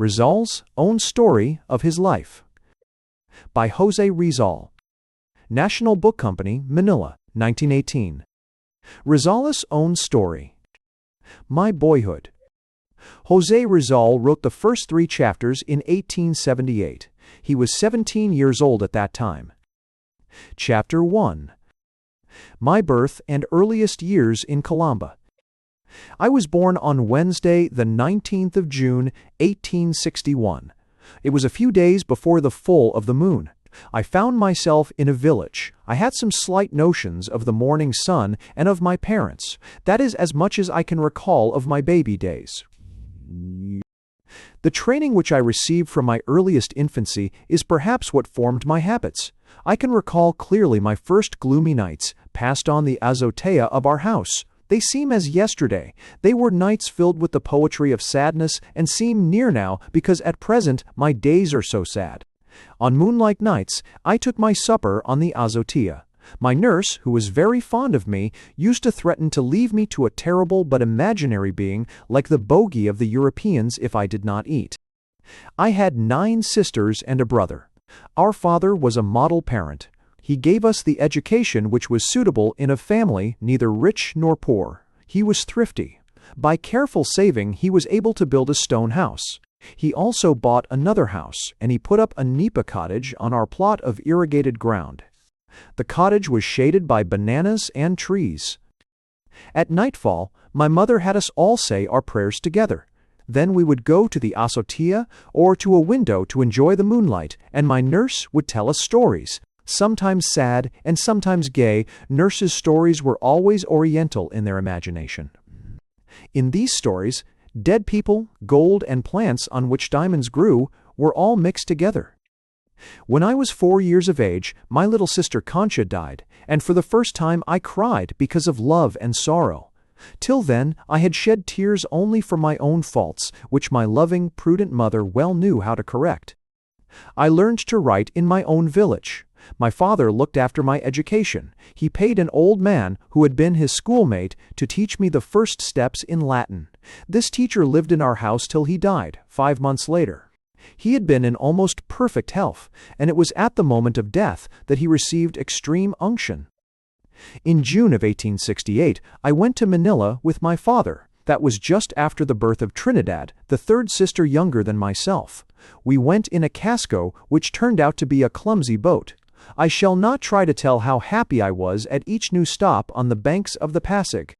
Rizal's Own Story of His Life. By Jose Rizal. National Book Company, Manila, 1918. Rizal's Own Story. My Boyhood. Jose Rizal wrote the first 3 chapters in 1878. He was 17 years old at that time. Chapter 1. My Birth and Earliest Years in Calamba. I was born on Wednesday, the 19th of June, 1861. It was a few days before the full of the moon. I found myself in a village. I had some slight notions of the morning sun and of my parents. That is as much as I can recall of my baby days. The training which I received from my earliest infancy is perhaps what formed my habits. I can recall clearly my first gloomy nights, passed on the azotea of our house. They seem as yesterday. They were nights filled with the poetry of sadness, and seem near now because at present my days are so sad. On moonlight nights, I took my supper on the azotea. My nurse, who was very fond of me, used to threaten to leave me to a terrible but imaginary being like the bogey of the Europeans if I did not eat. I had 9 sisters and a brother. Our father was a model parent. He gave us the education which was suitable in a family neither rich nor poor. He was thrifty. By careful saving, he was able to build a stone house. He also bought another house, and he put up a nipa cottage on our plot of irrigated ground. The cottage was shaded by bananas and trees. At nightfall, my mother had us all say our prayers together. Then we would go to the azotea or to a window to enjoy the moonlight, and my nurse would tell us stories. Sometimes sad and sometimes gay, nurse's stories were always oriental in their imagination. In these stories, dead people, gold, and plants on which diamonds grew were all mixed together. When I was 4 years of age, my little sister Concha died, and for the first time I cried because of love and sorrow. Till then, I had shed tears only for my own faults, which my loving, prudent mother well knew how to correct. I learned to write in my own village. My father looked after my education. He paid an old man, who had been his schoolmate, to teach me the first steps in Latin. This teacher lived in our house till he died, 5 months later. He had been in almost perfect health, and it was at the moment of death that he received extreme unction. In June of 1868, I went to Manila with my father. That was just after the birth of Trinidad, the 3rd sister younger than myself. We went in a casco, which turned out to be a clumsy boat. I shall not try to tell how happy I was at each new stop on the banks of the Pasig.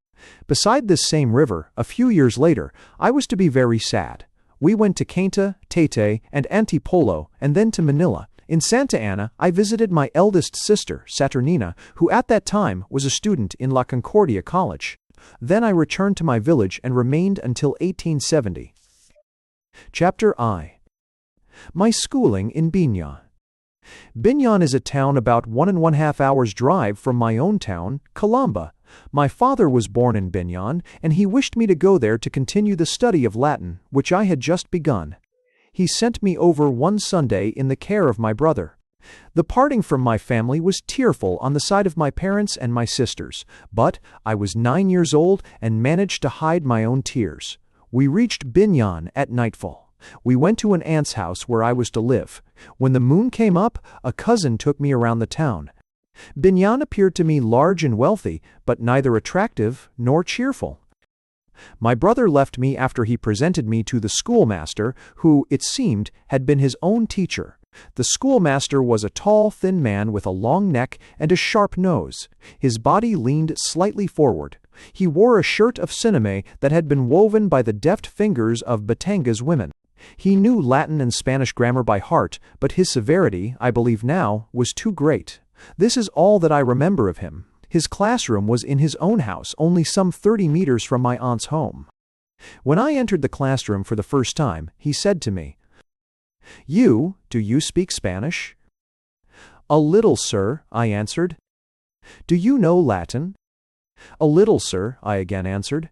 Beside this same river, a few years later, I was to be very sad. We went to Cainta, Taytay, and Antipolo, and then to Manila. In Santa Ana, I visited my eldest sister, Saturnina, who at that time was a student in La Concordia College. Then I returned to my village and remained until 1870. Chapter I. My schooling in Biñan. Biñan is a town about 1½ hours' drive from my own town, Calamba. My father was born in Biñan, and he wished me to go there to continue the study of Latin, which I had just begun. He sent me over one Sunday in the care of my brother. The parting from my family was tearful on the side of my parents and my sisters, but I was 9 years old and managed to hide my own tears. We reached Biñan at nightfall. We went to an aunt's house where I was to live. When the moon came up, a cousin took me around the town. Biñan appeared to me large and wealthy, but neither attractive nor cheerful. My brother left me after he presented me to the schoolmaster, who, it seemed, had been his own teacher. The schoolmaster was a tall, thin man with a long neck and a sharp nose. His body leaned slightly forward. He wore a shirt of cinnamon that had been woven by the deft fingers of Batangas women. He knew Latin and Spanish grammar by heart, but his severity, I believe now, was too great. This is all that I remember of him. His classroom was in his own house, only some 30 meters from my aunt's home. When I entered the classroom for the first time, he said to me, Do you speak Spanish?" "A little, sir," I answered. "Do you know Latin?" "A little, sir," I again answered.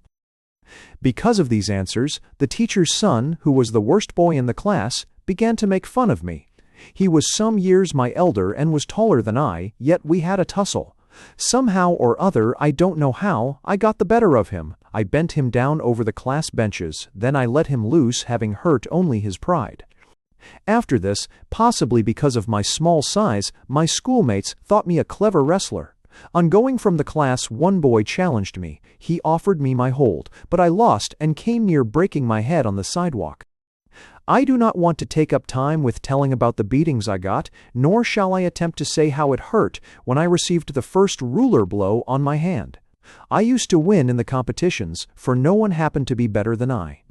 Because of these answers, the teacher's son, who was the worst boy in the class, began to make fun of me. He was some years my elder and was taller than I, yet we had a tussle. Somehow or other, I don't know how, I got the better of him. I bent him down over the class benches, then I let him loose, having hurt only his pride. After this, possibly because of my small size, my schoolmates thought me a clever wrestler. On going from the class, one boy challenged me. He offered me my hold, but I lost and came near breaking my head on the sidewalk. I do not want to take up time with telling about the beatings I got, nor shall I attempt to say how it hurt when I received the first ruler blow on my hand. I used to win in the competitions, for no one happened to be better than I.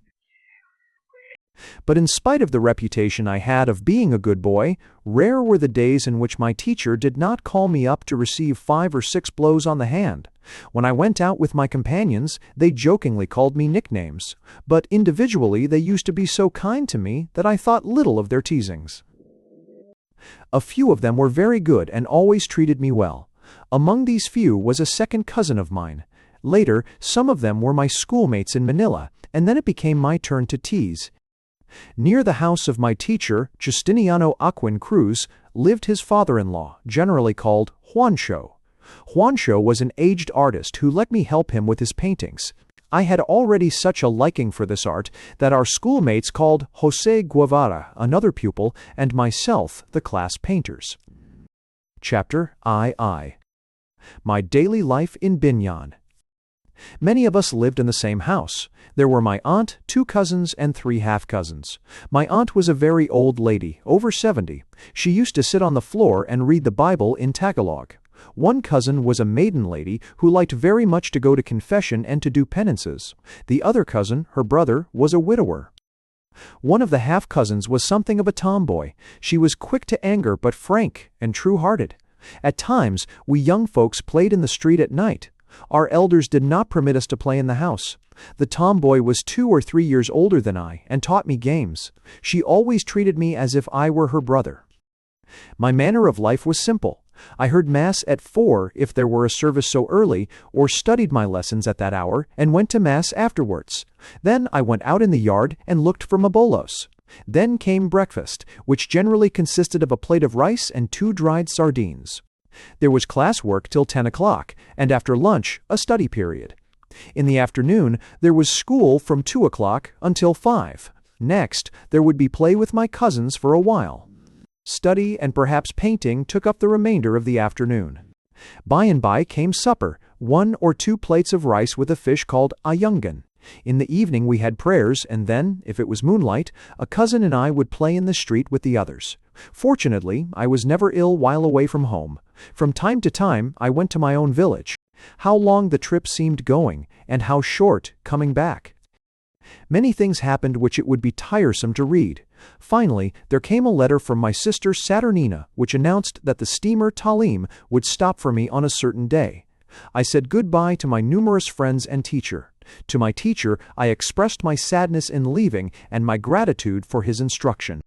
But in spite of the reputation I had of being a good boy, rare were the days in which my teacher did not call me up to receive 5 or 6 blows on the hand. When I went out with my companions, they jokingly called me nicknames, but individually they used to be so kind to me that I thought little of their teasings. A few of them were very good and always treated me well. Among these few was a second cousin of mine. Later, some of them were my schoolmates in Manila, and then it became my turn to tease. Near the house of my teacher, Justiniano Aquin Cruz, lived his father-in-law, generally called Juancho. Juancho was an aged artist who let me help him with his paintings. I had already such a liking for this art that our schoolmates called José Guevara, another pupil, and myself the class painters. Chapter II. My daily life in Binyan. Many of us lived in the same house. There were my aunt, 2 cousins, and 3 half-cousins. My aunt was a very old lady, over 70. She used to sit on the floor and read the Bible in Tagalog. One cousin was a maiden lady who liked very much to go to confession and to do penances. The other cousin, her brother, was a widower. One of the half-cousins was something of a tomboy. She was quick to anger but frank and true-hearted. At times, we young folks played in the street at night. Our elders did not permit us to play in the house. The tomboy was 2 or 3 years older than I and taught me games. She always treated me as if I were her brother. My manner of life was simple. I heard Mass at 4 if there were a service so early, or studied my lessons at that hour and went to Mass afterwards. Then I went out in the yard and looked for mabolos. Then came breakfast, which generally consisted of a plate of rice and 2 dried sardines. There was class work till 10 o'clock, and after lunch, a study period. In the afternoon, there was school from 2 o'clock until 5. Next, there would be play with my cousins for a while. Study and perhaps painting took up the remainder of the afternoon. By and by came supper, 1 or 2 plates of rice with a fish called ayungan. In the evening we had prayers, and then, if it was moonlight, a cousin and I would play in the street with the others. Fortunately, I was never ill while away from home. From time to time, I went to my own village. How long the trip seemed going, and how short coming back. Many things happened which it would be tiresome to read. Finally, there came a letter from my sister Saturnina, which announced that the steamer Talim would stop for me on a certain day. I said goodbye to my numerous friends and teacher. To my teacher, I expressed my sadness in leaving and my gratitude for his instruction.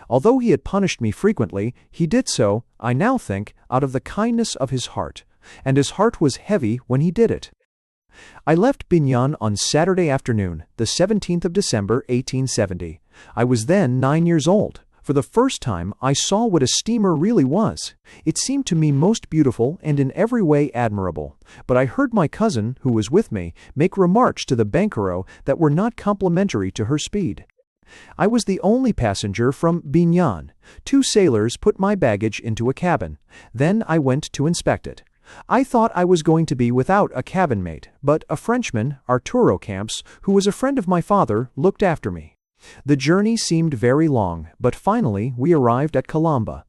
Although he had punished me frequently, he did so, I now think, out of the kindness of his heart, and his heart was heavy when he did it. I left Binyan on Saturday afternoon, the 17th of December, 1870. I was then 9 years old. For the first time, I saw what a steamer really was. It seemed to me most beautiful and in every way admirable. But I heard my cousin, who was with me, make remarks to the bankero that were not complimentary to her speed. I was the only passenger from Binyan. 2 sailors put my baggage into a cabin. Then I went to inspect it. I thought I was going to be without a cabin mate, but a Frenchman, Arturo Camps, who was a friend of my father, looked after me. The journey seemed very long, but finally we arrived at Calamba.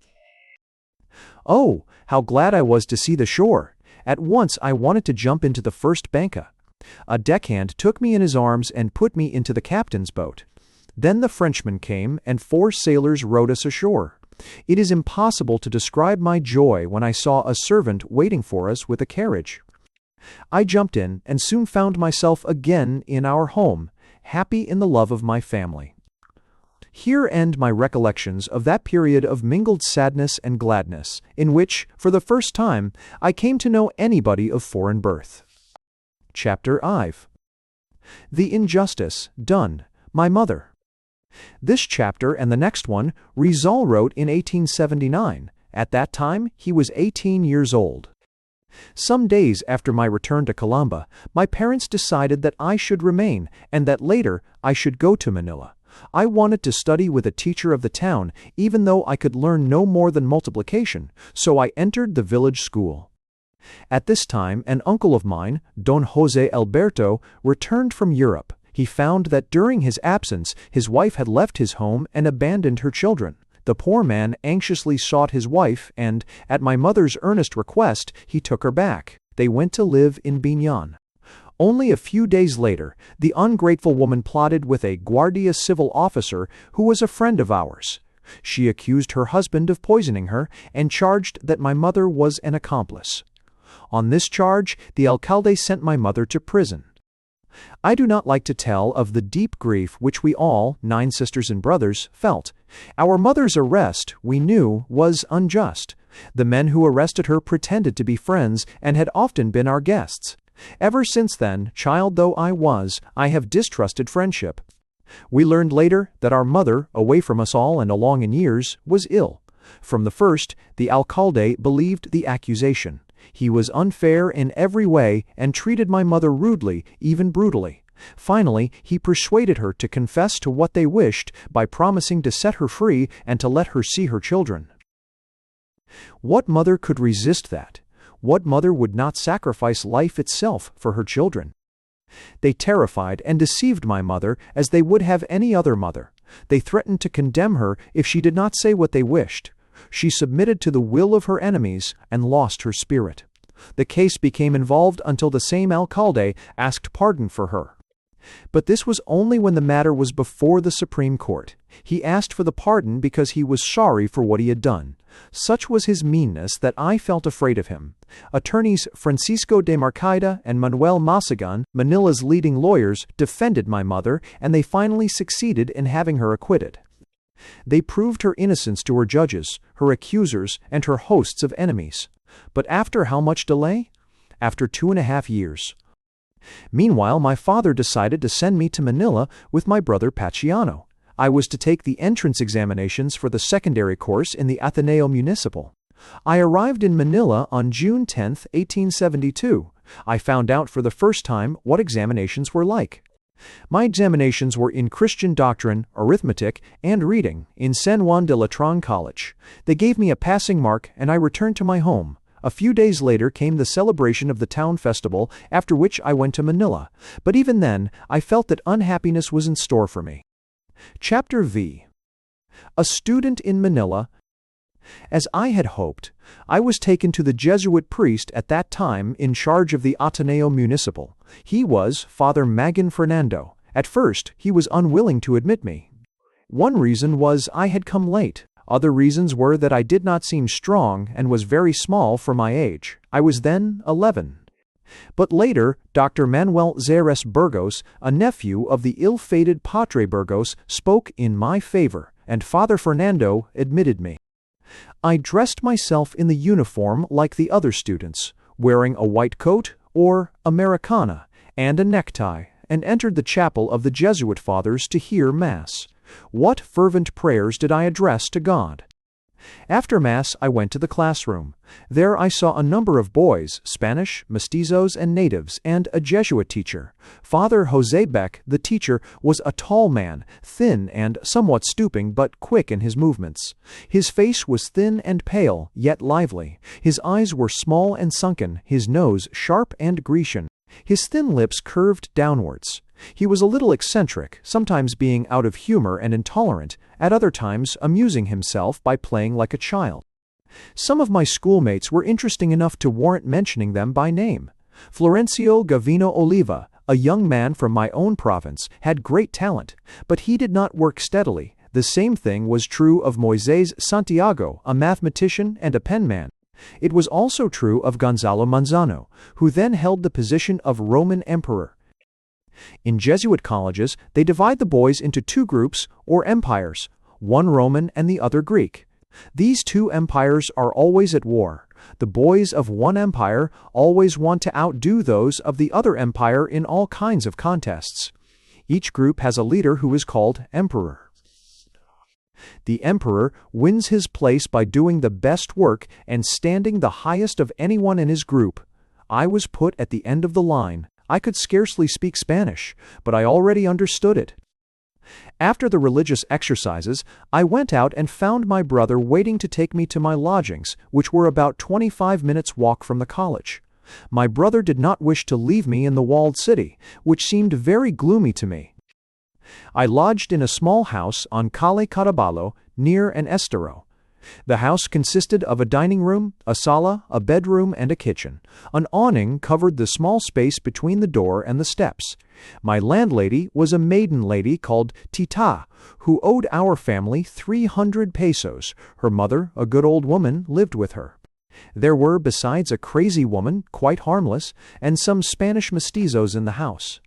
Oh, how glad I was to see the shore! At once I wanted to jump into the first banca. A deckhand took me in his arms and put me into the captain's boat. Then the Frenchman came, and 4 sailors rowed us ashore. It is impossible to describe my joy when I saw a servant waiting for us with a carriage. I jumped in and soon found myself again in our home, happy in the love of my family. Here end my recollections of that period of mingled sadness and gladness, in which, for the first time, I came to know anybody of foreign birth. Chapter IV. The Injustice Done, My Mother. This chapter and the next one Rizal wrote in 1879. At that time, he was 18 years old. Some days after my return to Calamba, my parents decided that I should remain and that later I should go to Manila. I wanted to study with a teacher of the town, even though I could learn no more than multiplication, so I entered the village school. At this time, an uncle of mine, Don José Alberto, returned from Europe. He found that during his absence, his wife had left his home and abandoned her children. The poor man anxiously sought his wife, and, at my mother's earnest request, he took her back. They went to live in Biñan. Only a few days later, the ungrateful woman plotted with a Guardia Civil officer who was a friend of ours. She accused her husband of poisoning her and charged that my mother was an accomplice. On this charge, the alcalde sent my mother to prison. I do not like to tell of the deep grief which we all, 9 sisters and brothers, felt. Our mother's arrest, we knew, was unjust. The men who arrested her pretended to be friends and had often been our guests. Ever since then, child though I was, I have distrusted friendship. We learned later that our mother, away from us all and along in years, was ill. From the first, the alcalde believed the accusation. He was unfair in every way and treated my mother rudely, even brutally. Finally, he persuaded her to confess to what they wished by promising to set her free and to let her see her children. What mother could resist that? What mother would not sacrifice life itself for her children? They terrified and deceived my mother as they would have any other mother. They threatened to condemn her if she did not say what they wished. She submitted to the will of her enemies and lost her spirit. The case became involved until the same alcalde asked pardon for her. But this was only when the matter was before the Supreme Court. He asked for the pardon because he was sorry for what he had done. Such was his meanness that I felt afraid of him. Attorneys Francisco de Marcaida and Manuel Masagan, Manila's leading lawyers, defended my mother, and they finally succeeded in having her acquitted. They proved her innocence to her judges, her accusers, and her hosts of enemies. But after how much delay? After 2.5 years. Meanwhile, my father decided to send me to Manila with my brother Paciano. I was to take the entrance examinations for the secondary course in the Ateneo Municipal. I arrived in Manila on June 10, 1872. I found out for the first time what examinations were like. My examinations were in Christian doctrine, arithmetic, and reading in San Juan de Latran College. They gave me a passing mark, and I returned to my home. A few days later came the celebration of the town festival, after which I went to Manila. But even then, I felt that unhappiness was in store for me. Chapter V. A student in Manila. As I had hoped, I was taken to the Jesuit priest at that time in charge of the Ateneo Municipal. He was Father Magan Fernando. At first, he was unwilling to admit me. One reason was I had come late. Other reasons were that I did not seem strong and was very small for my age. I was then 11. But later, Dr. Manuel Zeres Burgos, a nephew of the ill-fated Padre Burgos, spoke in my favor, and Father Fernando admitted me. I dressed myself in the uniform like the other students, wearing a white coat, or Americana, and a necktie, and entered the chapel of the Jesuit fathers to hear Mass. What fervent prayers did I address to God! After Mass, I went to the classroom. There I saw a number of boys, Spanish, mestizos, and natives, and a Jesuit teacher. Father José Beck, the teacher, was a tall man, thin and somewhat stooping, but quick in his movements. His face was thin and pale, yet lively. His eyes were small and sunken, his nose sharp and Grecian. His thin lips curved downwards. He was a little eccentric, sometimes being out of humor and intolerant, at other times amusing himself by playing like a child. Some of my schoolmates were interesting enough to warrant mentioning them by name. Florencio Gavino Oliva, a young man from my own province, had great talent, but he did not work steadily. The same thing was true of Moisés Santiago, a mathematician and a penman. It was also true of Gonzalo Manzano, who then held the position of Roman emperor. In Jesuit colleges, they divide the boys into 2 groups, or empires, one Roman and the other Greek. These 2 empires are always at war. The boys of one empire always want to outdo those of the other empire in all kinds of contests. Each group has a leader who is called emperor. The emperor wins his place by doing the best work and standing the highest of anyone in his group. I was put at the end of the line. I could scarcely speak Spanish, but I already understood it. After the religious exercises, I went out and found my brother waiting to take me to my lodgings, which were about 25 minutes' walk from the college. My brother did not wish to leave me in the walled city, which seemed very gloomy to me. I lodged in a small house on Calle Caraballo, near an estero. The house consisted of a dining room, a sala, a bedroom, and a kitchen. An awning covered the small space between the door and the steps. My landlady was a maiden lady called Tita, who owed our family 300 pesos. Her mother, a good old woman, lived with her. There were, besides, a crazy woman, quite harmless, and some Spanish mestizos in the house.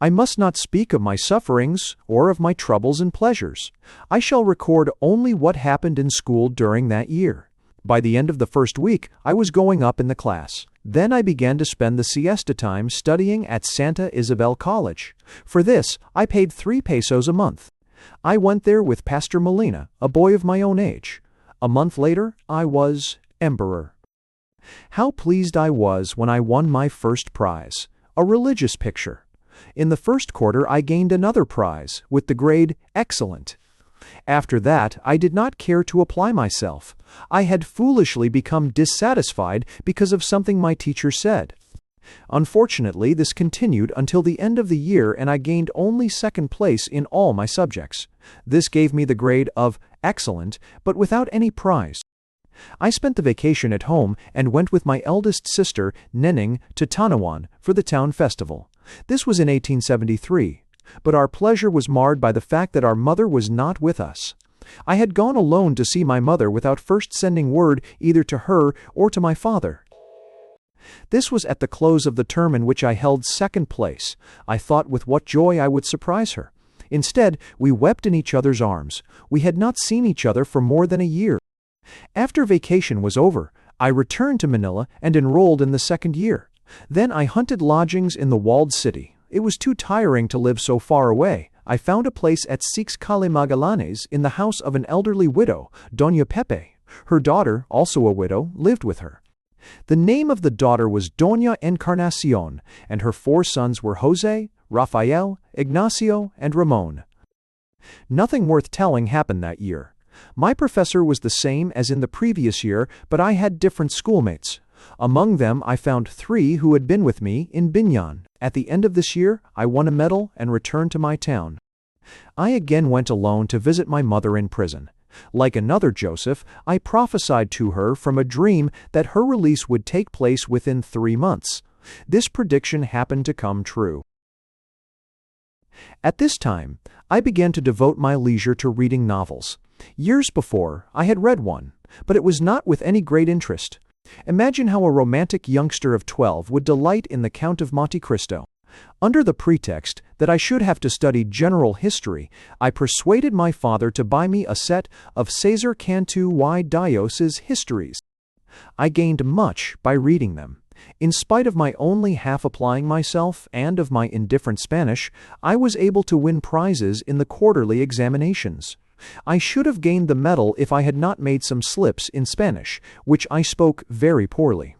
I must not speak of my sufferings or of my troubles and pleasures. I shall record only what happened in school during that year. By the end of the first week, I was going up in the class. Then I began to spend the siesta time studying at Santa Isabel College. For this, I paid 3 pesos a month. I went there with Pastor Molina, a boy of my own age. A month later, I was emperor. How pleased I was when I won my first prize, a religious picture. In the first quarter, I gained another prize, with the grade Excellent. After that, I did not care to apply myself. I had foolishly become dissatisfied because of something my teacher said. Unfortunately, this continued until the end of the year, and I gained only second place in all my subjects. This gave me the grade of Excellent, but without any prize. I spent the vacation at home and went with my eldest sister, Neneng, to Tanawan for the town festival. This was in 1873, but our pleasure was marred by the fact that our mother was not with us. I had gone alone to see my mother without first sending word either to her or to my father. This was at the close of the term in which I held second place. I thought with what joy I would surprise her. Instead, we wept in each other's arms. We had not seen each other for more than a year. After vacation was over, I returned to Manila and enrolled in the second year. Then I hunted lodgings in the walled city. It was too tiring to live so far away. I found a place at Six Calle Magallanes in the house of an elderly widow, Doña Pepe. Her daughter, also a widow, lived with her. The name of the daughter was Doña Encarnacion, and her 4 sons were Jose, Rafael, Ignacio, and Ramon. Nothing worth telling happened that year. My professor was the same as in the previous year, but I had different schoolmates. Among them I found 3 who had been with me in Binyan. At the end of this year, I won a medal and returned to my town. I again went alone to visit my mother in prison. Like another Joseph, I prophesied to her from a dream that her release would take place within 3 months. This prediction happened to come true. At this time, I began to devote my leisure to reading novels. Years before, I had read one, but it was not with any great interest. Imagine how a romantic youngster of 12 would delight in the Count of Monte Cristo. Under the pretext that I should have to study general history, I persuaded my father to buy me a set of Cesar Cantu y Dios's histories. I gained much by reading them. In spite of my only half applying myself and of my indifferent Spanish, I was able to win prizes in the quarterly examinations. I should have gained the medal if I had not made some slips in Spanish, which I spoke very poorly.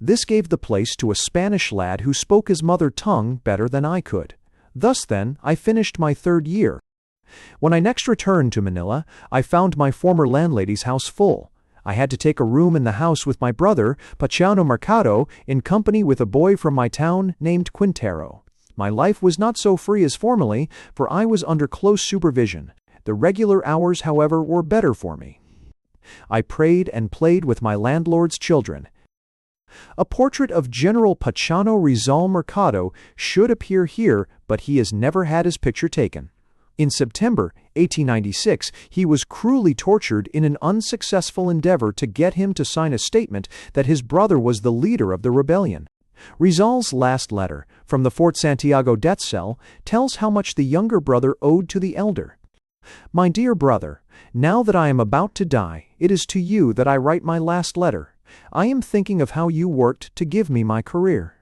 This gave the place to a Spanish lad who spoke his mother tongue better than I could. Thus, then, I finished my 3rd year. When I next returned to Manila, I found my former landlady's house full. I had to take a room in the house with my brother, Paciano Mercado, in company with a boy from my town named Quintero. My life was not so free as formerly, for I was under close supervision. The regular hours, however, were better for me. I prayed and played with my landlord's children. A portrait of General Paciano Rizal Mercado should appear here, but he has never had his picture taken. In September 1896, he was cruelly tortured in an unsuccessful endeavor to get him to sign a statement that his brother was the leader of the rebellion. Rizal's last letter, from the Fort Santiago death cell, tells how much the younger brother owed to the elder. My dear brother, now that I am about to die, it is to you that I write my last letter. I am thinking of how you worked to give me my career.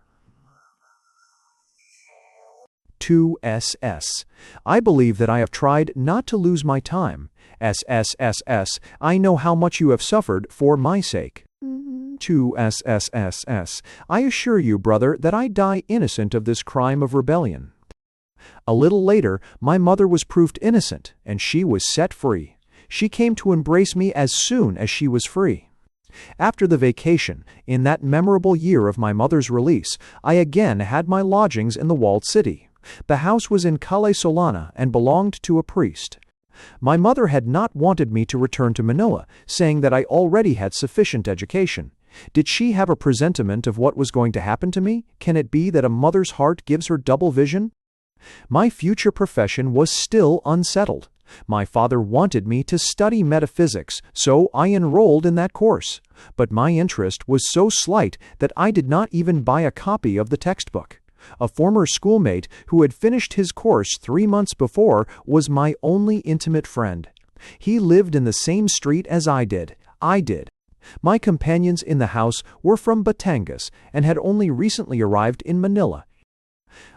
2SS. I believe that I have tried not to lose my time. SSSS. I know how much you have suffered for my sake. 2SSSS. I assure you, brother, that I die innocent of this crime of rebellion. A little later, my mother was proved innocent, and she was set free. She came to embrace me as soon as she was free. After the vacation, in that memorable year of my mother's release, I again had my lodgings in the walled city. The house was in Calle Solana and belonged to a priest. My mother had not wanted me to return to Manila, saying that I already had sufficient education. Did she have a presentiment of what was going to happen to me? Can it be that a mother's heart gives her double vision? My future profession was still unsettled. My father wanted me to study metaphysics, so I enrolled in that course. But my interest was so slight that I did not even buy a copy of the textbook. A former schoolmate who had finished his course 3 months before was my only intimate friend. He lived in the same street as I did. My companions in the house were from Batangas and had only recently arrived in Manila.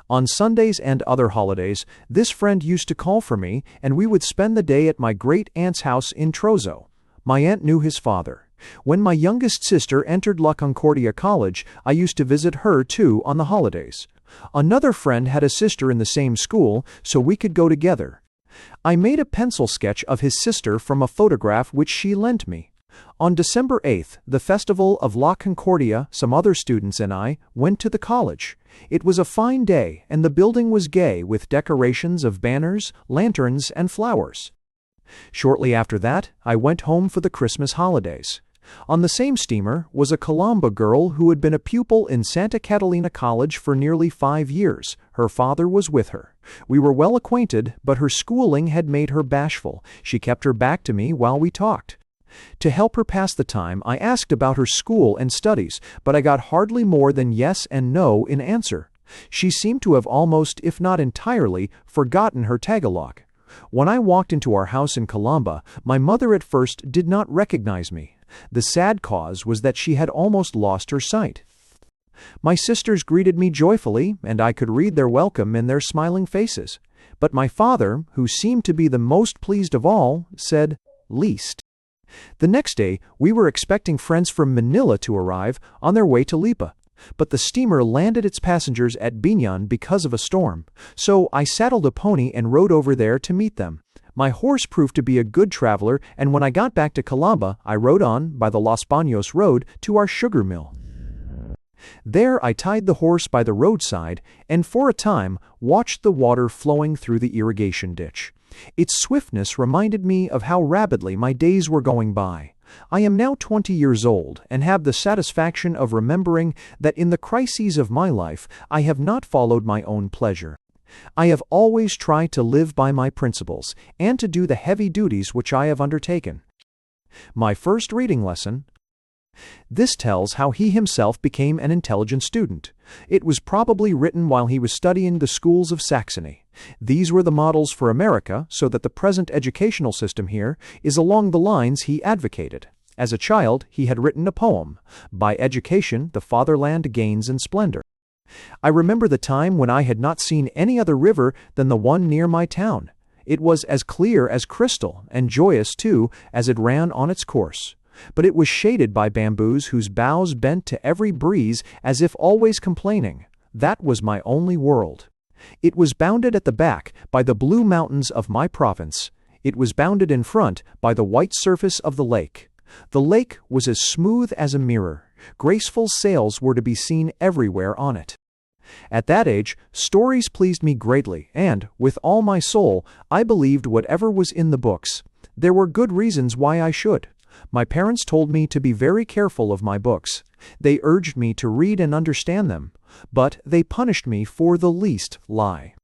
On Sundays and other holidays, this friend used to call for me, and we would spend the day at my great-aunt's house in Trozo. My aunt knew his father. When my youngest sister entered La Concordia College, I used to visit her too on the holidays. Another friend had a sister in the same school, so we could go together. I made a pencil sketch of his sister from a photograph which she lent me. On December 8th, the festival of La Concordia, some other students and I went to the college. It was a fine day, and the building was gay with decorations of banners, lanterns, and flowers. Shortly after that, I went home for the Christmas holidays. On the same steamer was a Calamba girl who had been a pupil in Santa Catalina College for nearly 5 years. Her father was with her. We were well acquainted, but her schooling had made her bashful. She kept her back to me while we talked. To help her pass the time, I asked about her school and studies, but I got hardly more than yes and no in answer. She seemed to have almost, if not entirely, forgotten her Tagalog. When I walked into our house in Calamba, my mother at first did not recognize me. The sad cause was that she had almost lost her sight. My sisters greeted me joyfully, and I could read their welcome in their smiling faces. But my father, who seemed to be the most pleased of all, said, "Least." The next day, we were expecting friends from Manila to arrive on their way to Lipa, but the steamer landed its passengers at Biñan because of a storm, so I saddled a pony and rode over there to meet them. My horse proved to be a good traveler, and when I got back to Calamba, I rode on, by the Los Baños road, to our sugar mill. There I tied the horse by the roadside, and for a time watched the water flowing through the irrigation ditch. Its swiftness reminded me of how rapidly my days were going by. I am now 20 years old, and have the satisfaction of remembering that in the crises of my life I have not followed my own pleasure. I have always tried to live by my principles, and to do the heavy duties which I have undertaken. My first reading lesson. This tells how he himself became an intelligent student. It was probably written while he was studying the schools of Saxony. These were the models for America, so that the present educational system here is along the lines he advocated. As a child, he had written a poem, "By Education the Fatherland Gains in Splendor." I remember the time when I had not seen any other river than the one near my town. It was as clear as crystal, and joyous, too, as it ran on its course. But it was shaded by bamboos whose boughs bent to every breeze as if always complaining. That was my only world. It was bounded at the back by the blue mountains of my province. It was bounded in front by the white surface of the lake. The lake was as smooth as a mirror. Graceful sails were to be seen everywhere on it. At that age, stories pleased me greatly, and, with all my soul, I believed whatever was in the books. There were good reasons why I should. My parents told me to be very careful of my books. They urged me to read and understand them, but they punished me for the least lie.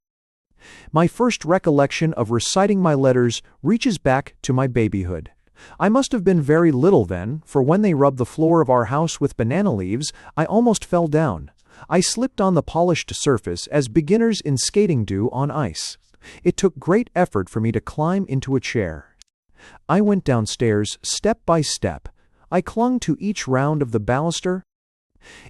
My first recollection of reciting my letters reaches back to my babyhood. I must have been very little then, for when they rubbed the floor of our house with banana leaves, I almost fell down. I slipped on the polished surface as beginners in skating do on ice. It took great effort for me to climb into a chair. I went downstairs step by step. I clung to each round of the baluster.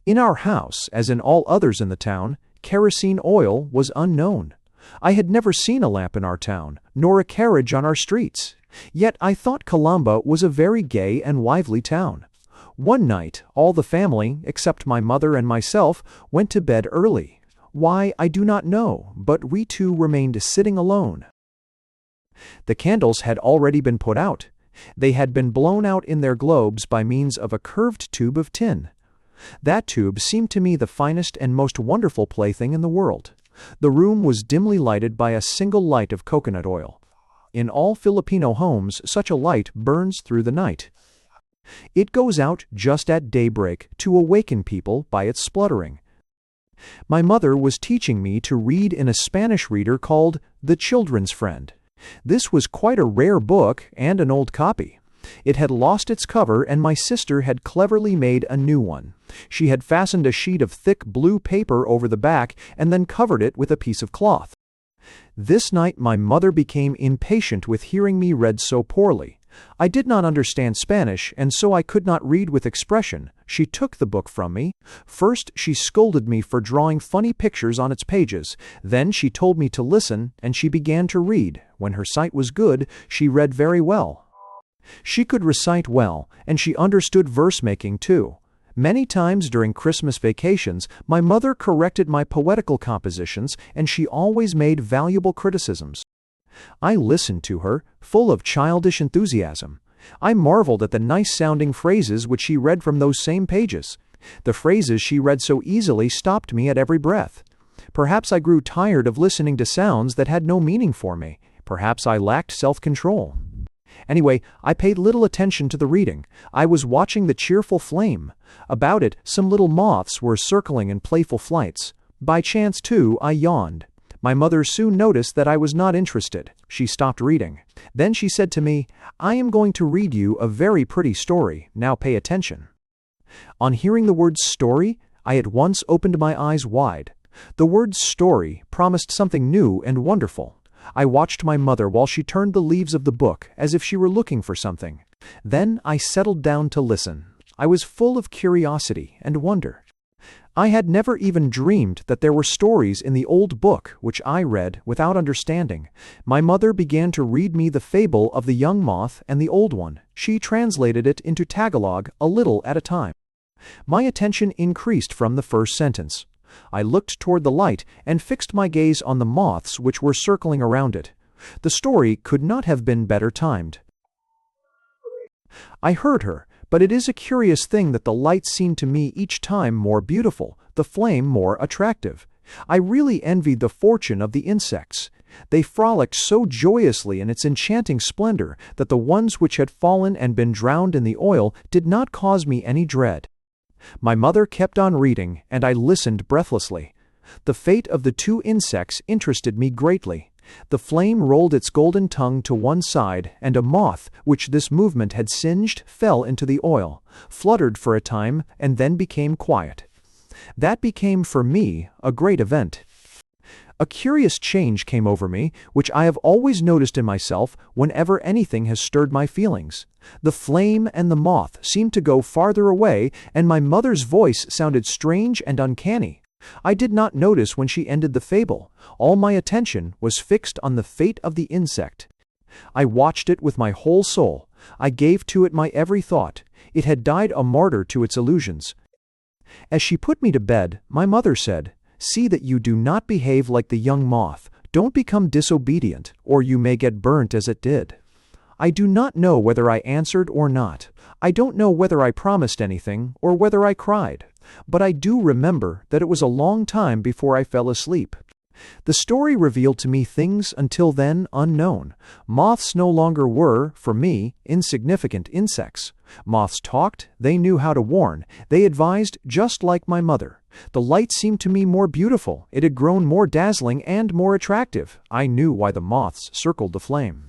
In our house, as in all others in the town, kerosene oil was unknown. I had never seen a lamp in our town, nor a carriage on our streets. Yet I thought Colomba was a very gay and lively town. One night, all the family, except my mother and myself, went to bed early. Why, I do not know, but we two remained sitting alone. The candles had already been put out. They had been blown out in their globes by means of a curved tube of tin. That tube seemed to me the finest and most wonderful plaything in the world. The room was dimly lighted by a single light of coconut oil. In all Filipino homes, such a light burns through the night. It goes out just at daybreak to awaken people by its spluttering. My mother was teaching me to read in a Spanish reader called The Children's Friend. This was quite a rare book and an old copy. It had lost its cover, and my sister had cleverly made a new one. She had fastened a sheet of thick blue paper over the back and then covered it with a piece of cloth. This night my mother became impatient with hearing me read so poorly. I did not understand Spanish, and so I could not read with expression. She took the book from me. First, she scolded me for drawing funny pictures on its pages. Then she told me to listen, and she began to read. When her sight was good, she read very well. She could recite well, and she understood verse-making too. Many times during Christmas vacations, my mother corrected my poetical compositions, and she always made valuable criticisms. I listened to her, full of childish enthusiasm. I marveled at the nice-sounding phrases which she read from those same pages. The phrases she read so easily stopped me at every breath. Perhaps I grew tired of listening to sounds that had no meaning for me. Perhaps I lacked self-control. Anyway, I paid little attention to the reading. I was watching the cheerful flame. About it, some little moths were circling in playful flights. By chance, too, I yawned. My mother soon noticed that I was not interested. She stopped reading. Then she said to me, "I am going to read you a very pretty story. Now pay attention." On hearing the word story, I at once opened my eyes wide. The word story promised something new and wonderful. I watched my mother while she turned the leaves of the book as if she were looking for something. Then I settled down to listen. I was full of curiosity and wonder. I had never even dreamed that there were stories in the old book which I read without understanding. My mother began to read me the fable of the young moth and the old one. She translated it into Tagalog a little at a time. My attention increased from the first sentence. I looked toward the light and fixed my gaze on the moths which were circling around it. The story could not have been better timed. I heard her, but it is a curious thing that the light seemed to me each time more beautiful, the flame more attractive. I really envied the fortune of the insects. They frolicked so joyously in its enchanting splendor that the ones which had fallen and been drowned in the oil did not cause me any dread. My mother kept on reading, and I listened breathlessly. The fate of the two insects interested me greatly. The flame rolled its golden tongue to one side, and a moth, which this movement had singed, fell into the oil, fluttered for a time, and then became quiet. That became for me a great event. A curious change came over me, which I have always noticed in myself whenever anything has stirred my feelings. The flame and the moth seemed to go farther away, and my mother's voice sounded strange and uncanny. I did not notice when she ended the fable. All my attention was fixed on the fate of the insect. I watched it with my whole soul. I gave to it my every thought. It had died a martyr to its illusions. As she put me to bed, my mother said, "See that you do not behave like the young moth. Don't become disobedient, or you may get burnt as it did." I do not know whether I answered or not. I don't know whether I promised anything or whether I cried. But I do remember that it was a long time before I fell asleep. The story revealed to me things until then unknown. Moths no longer were, for me, insignificant insects. Moths talked, they knew how to warn, they advised just like my mother. The light seemed to me more beautiful, it had grown more dazzling and more attractive. I knew why the moths circled the flame.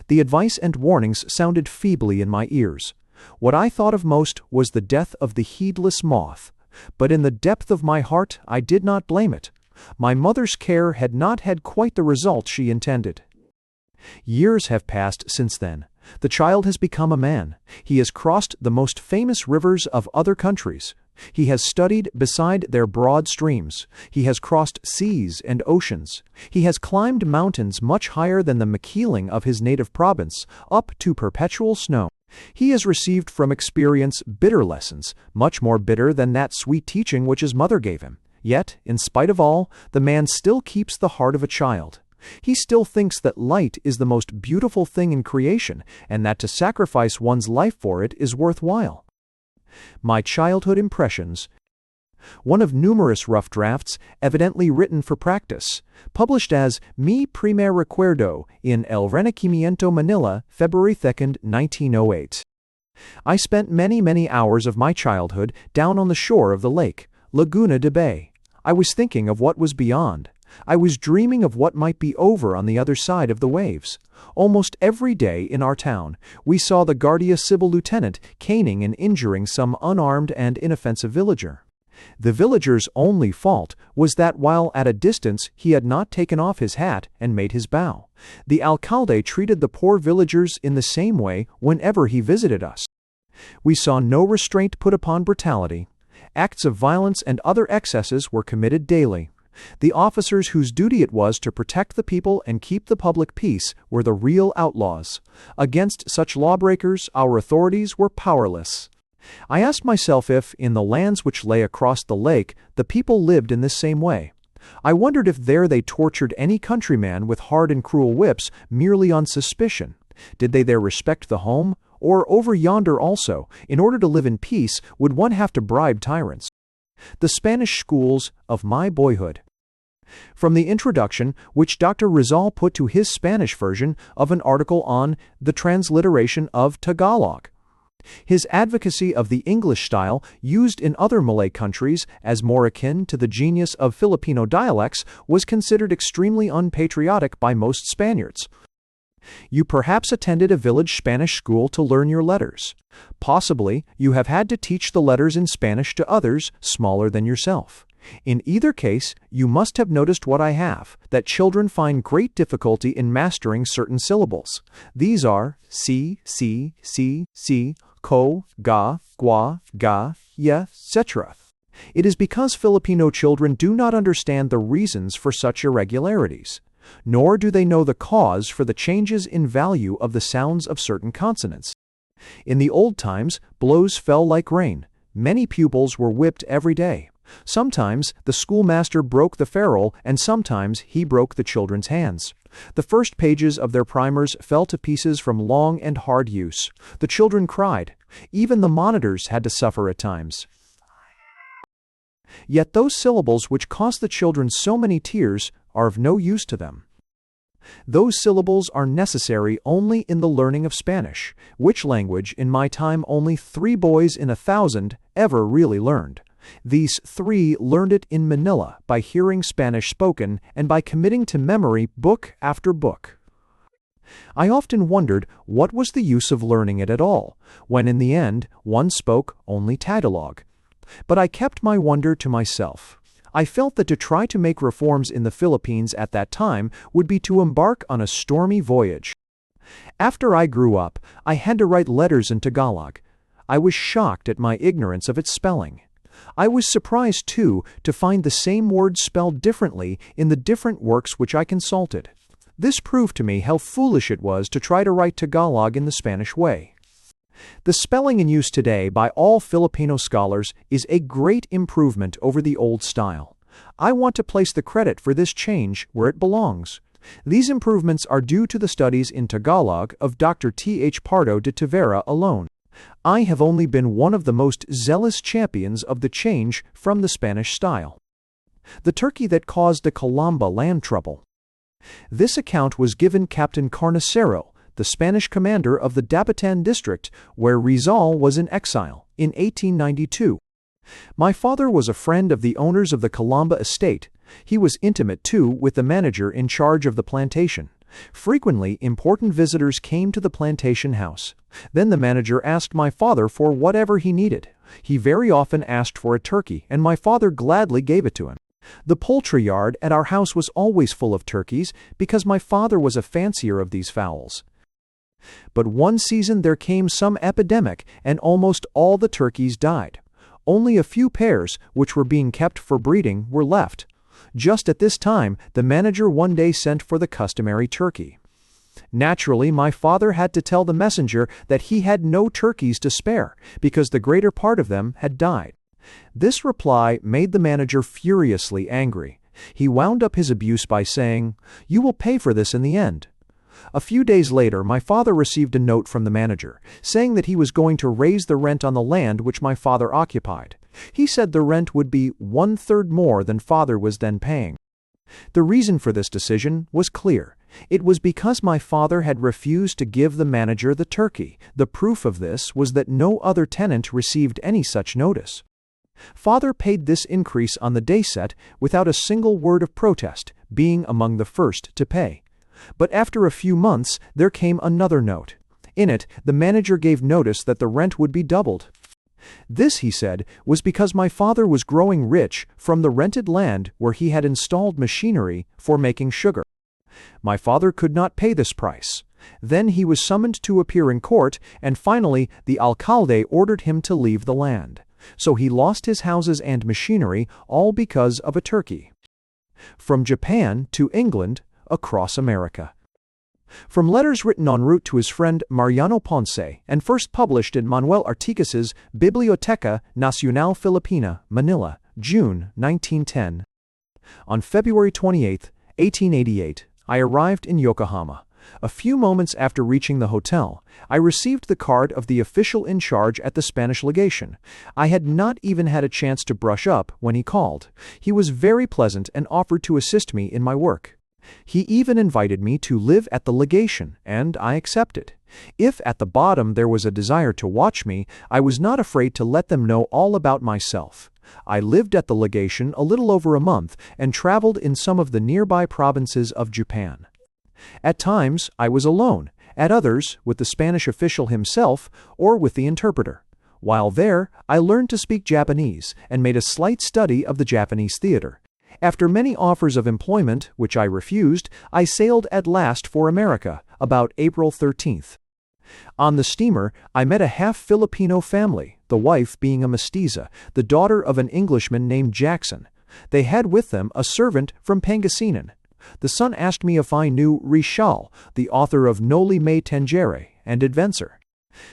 The advice and warnings sounded feebly in my ears. What I thought of most was the death of the heedless moth. But in the depth of my heart I did not blame it. My mother's care had not had quite the result she intended. Years have passed since then. The child has become a man. He has crossed the most famous rivers of other countries. He has studied beside their broad streams. He has crossed seas and oceans. He has climbed mountains much higher than the Makiling of his native province, up to perpetual snow. He has received from experience bitter lessons, much more bitter than that sweet teaching which his mother gave him. Yet, in spite of all, the man still keeps the heart of a child. He still thinks that light is the most beautiful thing in creation, and that to sacrifice one's life for it is worthwhile. My childhood impressions. One of numerous rough drafts, evidently written for practice, published as Mi Primer Recuerdo in El Renacimiento, Manila, February 2, 1908. I spent many hours of my childhood down on the shore of the lake, Laguna de Bay. I was thinking of what was beyond. I was dreaming of what might be over on the other side of the waves. Almost every day in our town, we saw the Guardia Civil lieutenant caning and injuring some unarmed and inoffensive villager. The villager's only fault was that while at a distance he had not taken off his hat and made his bow. The alcalde treated the poor villagers in the same way whenever he visited us. We saw no restraint put upon brutality. Acts of violence and other excesses were committed daily. The officers whose duty it was to protect the people and keep the public peace were the real outlaws. Against such lawbreakers, our authorities were powerless. I asked myself if, in the lands which lay across the lake, the people lived in this same way. I wondered if there they tortured any countryman with hard and cruel whips merely on suspicion. Did they there respect the home? Or over yonder also, in order to live in peace, would one have to bribe tyrants? The Spanish schools of my boyhood. From the introduction which Dr. Rizal put to his Spanish version of an article on the transliteration of Tagalog. His advocacy of the English style used in other Malay countries as more akin to the genius of Filipino dialects was considered extremely unpatriotic by most Spaniards. You perhaps attended a village Spanish school to learn your letters. Possibly you have had to teach the letters in Spanish to others smaller than yourself. In either case, you must have noticed what I have, that children find great difficulty in mastering certain syllables. These are si, ko, ga, gua, ga, ya, etc. It is because Filipino children do not understand the reasons for such irregularities, nor do they know the cause for the changes in value of the sounds of certain consonants. In the old times, blows fell like rain. Many pupils were whipped every day. Sometimes the schoolmaster broke the ferule, and sometimes he broke the children's hands. The first pages of their primers fell to pieces from long and hard use. The children cried. Even the monitors had to suffer at times. Yet those syllables which cost the children so many tears are of no use to them. Those syllables are necessary only in the learning of Spanish, which language in my time only 3 boys in 1,000 ever really learned. These 3 learned it in Manila by hearing Spanish spoken and by committing to memory book after book. I often wondered what was the use of learning it at all, when in the end one spoke only Tagalog. But I kept my wonder to myself. I felt that to try to make reforms in the Philippines at that time would be to embark on a stormy voyage. After I grew up, I had to write letters in Tagalog. I was shocked at my ignorance of its spelling. I was surprised, too, to find the same words spelled differently in the different works which I consulted. This proved to me how foolish it was to try to write Tagalog in the Spanish way. The spelling in use today by all Filipino scholars is a great improvement over the old style. I want to place the credit for this change where it belongs. These improvements are due to the studies in Tagalog of Dr. T.H. Pardo de Tavera alone. I have only been one of the most zealous champions of the change from the Spanish style. The turkey that caused the Calamba land trouble. This account was given Captain Carnicero, the Spanish commander of the Dapitan district, where Rizal was in exile, in 1892. My father was a friend of the owners of the Calamba estate. He was intimate, too, with the manager in charge of the plantation. Frequently, important visitors came to the plantation house. Then the manager asked my father for whatever he needed. He very often asked for a turkey, and my father gladly gave it to him. The poultry yard at our house was always full of turkeys because my father was a fancier of these fowls. But one season there came some epidemic, and almost all the turkeys died. Only a few pairs, which were being kept for breeding, were left. Just at this time, the manager one day sent for the customary turkey. Naturally, my father had to tell the messenger that he had no turkeys to spare, because the greater part of them had died. This reply made the manager furiously angry. He wound up his abuse by saying, "You will pay for this in the end." A few days later, my father received a note from the manager, saying that he was going to raise the rent on the land which my father occupied. He said the rent would be 1/3 more than father was then paying. The reason for this decision was clear. It was because my father had refused to give the manager the turkey. The proof of this was that no other tenant received any such notice. Father paid this increase on the day set without a single word of protest, being among the first to pay. But after a few months, there came another note. In it, the manager gave notice that the rent would be doubled. This, he said, was because my father was growing rich from the rented land where he had installed machinery for making sugar. My father could not pay this price. Then he was summoned to appear in court, and finally the alcalde ordered him to leave the land. So he lost his houses and machinery, all because of a turkey. From Japan to England, across America. From letters written en route to his friend Mariano Ponce, and first published in Manuel Artigas's Biblioteca Nacional Filipina, Manila, June 1910. On February 28, 1888, I arrived in Yokohama. A few moments after reaching the hotel, I received the card of the official in charge at the Spanish legation. I had not even had a chance to brush up when he called. He was very pleasant and offered to assist me in my work. He even invited me to live at the legation, and I accepted. If at the bottom there was a desire to watch me, I was not afraid to let them know all about myself. I lived at the legation a little over a month and traveled in some of the nearby provinces of Japan. At times, I was alone, at others, with the Spanish official himself or with the interpreter. While there, I learned to speak Japanese and made a slight study of the Japanese theater. After many offers of employment, which I refused, I sailed at last for America, about April 13th. On the steamer, I met a half-Filipino family, the wife being a mestiza, the daughter of an Englishman named Jackson. They had with them a servant from Pangasinan. The son asked me if I knew Rizal, the author of Noli Me Tangere and Adventure.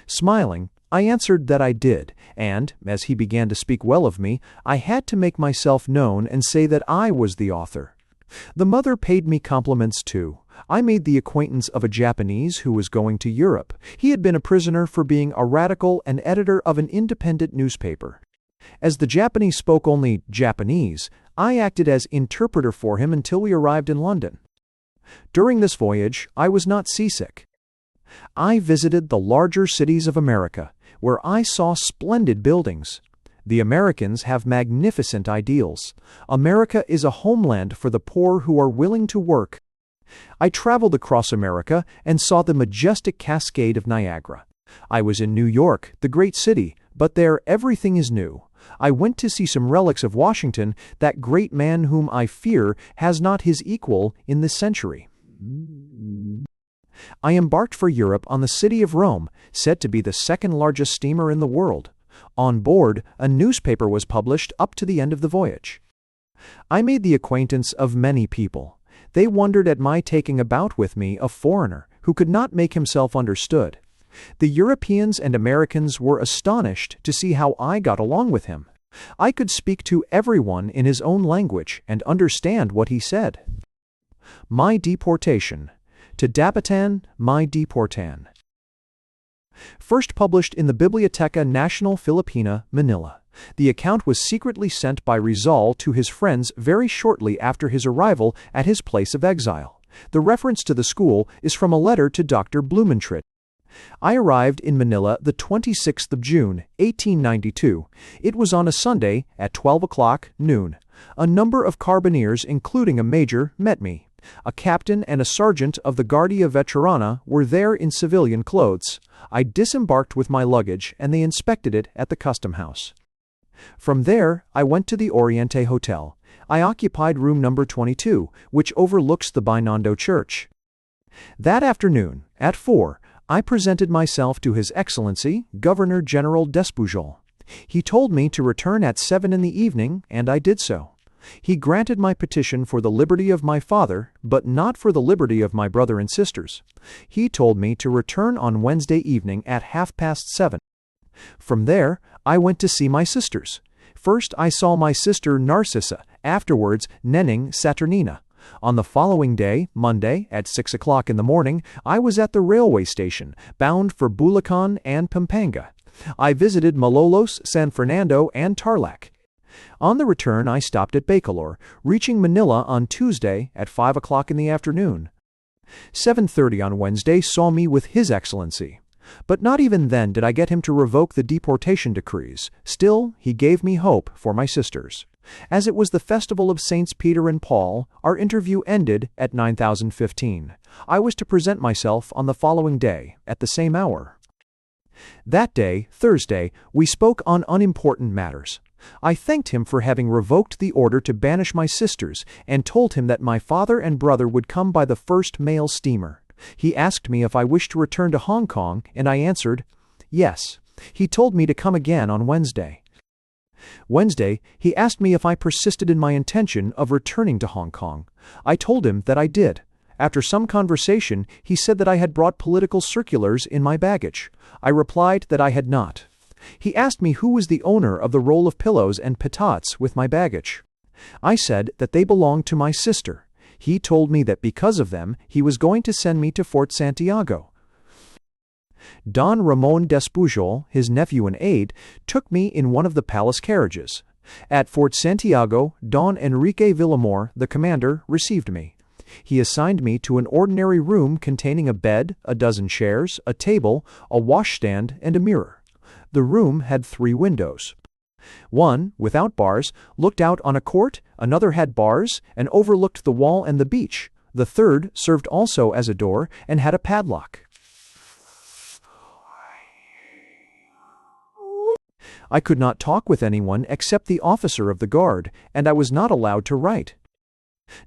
Smiling, I answered that I did, and, as he began to speak well of me, I had to make myself known and say that I was the author. The mother paid me compliments too. I made the acquaintance of a Japanese who was going to Europe. He had been a prisoner for being a radical and editor of an independent newspaper. As the Japanese spoke only Japanese, I acted as interpreter for him until we arrived in London. During this voyage, I was not seasick. I visited the larger cities of America, where I saw splendid buildings. The Americans have magnificent ideals. America is a homeland for the poor who are willing to work. I traveled across America and saw the majestic cascade of Niagara. I was in New York, the great city, but there everything is new. I went to see some relics of Washington, that great man whom I fear has not his equal in this century. I embarked for Europe on the City of Rome, said to be the second largest steamer in the world. On board, a newspaper was published up to the end of the voyage. I made the acquaintance of many people. They wondered at my taking about with me a foreigner who could not make himself understood. The Europeans and Americans were astonished to see how I got along with him. I could speak to everyone in his own language and understand what he said. My deportation. To Dapitan, my deportan. First published in the Biblioteca Nacional Filipina, Manila. The account was secretly sent by Rizal to his friends very shortly after his arrival at his place of exile. The reference to the school is from a letter to Dr. Blumentritt. I arrived in Manila the 26th of June, 1892. It was on a Sunday at 12 o'clock noon. A number of carbineers, including a major, met me. A captain and a sergeant of the Guardia Veterana were there in civilian clothes. I disembarked with my luggage, and they inspected it at the custom house. From there, I went to the Oriente Hotel. I occupied room number 22, which overlooks the Binondo Church. That afternoon, at 4, I presented myself to His Excellency, Governor-General Despujol. He told me to return at 7 in the evening, and I did so. He granted my petition for the liberty of my father, but not for the liberty of my brother and sisters. He told me to return on Wednesday evening at 7:30. From there, I went to see my sisters. First I saw my sister Narcissa, afterwards Nenning Saturnina. On the following day, Monday, at 6 o'clock in the morning, I was at the railway station, bound for Bulacan and Pampanga. I visited Malolos, San Fernando, and Tarlac. On the return I stopped at Bacolor, reaching Manila on Tuesday at 5 o'clock in the afternoon. 7:30 on Wednesday saw me with His Excellency. But not even then did I get him to revoke the deportation decrees. Still, he gave me hope for my sisters. As it was the festival of Saints Peter and Paul, our interview ended at 9,015. I was to present myself on the following day, at the same hour. That day, Thursday, we spoke on unimportant matters. I thanked him for having revoked the order to banish my sisters, and told him that my father and brother would come by the first mail steamer. He asked me if I wished to return to Hong Kong, and I answered, yes. He told me to come again on Wednesday. Wednesday, he asked me if I persisted in my intention of returning to Hong Kong. I told him that I did. After some conversation, he said that I had brought political circulars in my baggage. I replied that I had not. He asked me who was the owner of the roll of pillows and patates with my baggage. I said that they belonged to my sister. He told me that because of them, he was going to send me to Fort Santiago. Don Ramon Despujol, his nephew and aide, took me in one of the palace carriages. At Fort Santiago, Don Enrique Villamor, the commander, received me. He assigned me to an ordinary room containing a bed, a dozen chairs, a table, a washstand, and a mirror. The room had 3 windows. One, without bars, looked out on a court, another had bars, and overlooked the wall and the beach. The third served also as a door, and had a padlock. I could not talk with anyone except the officer of the guard, and I was not allowed to write.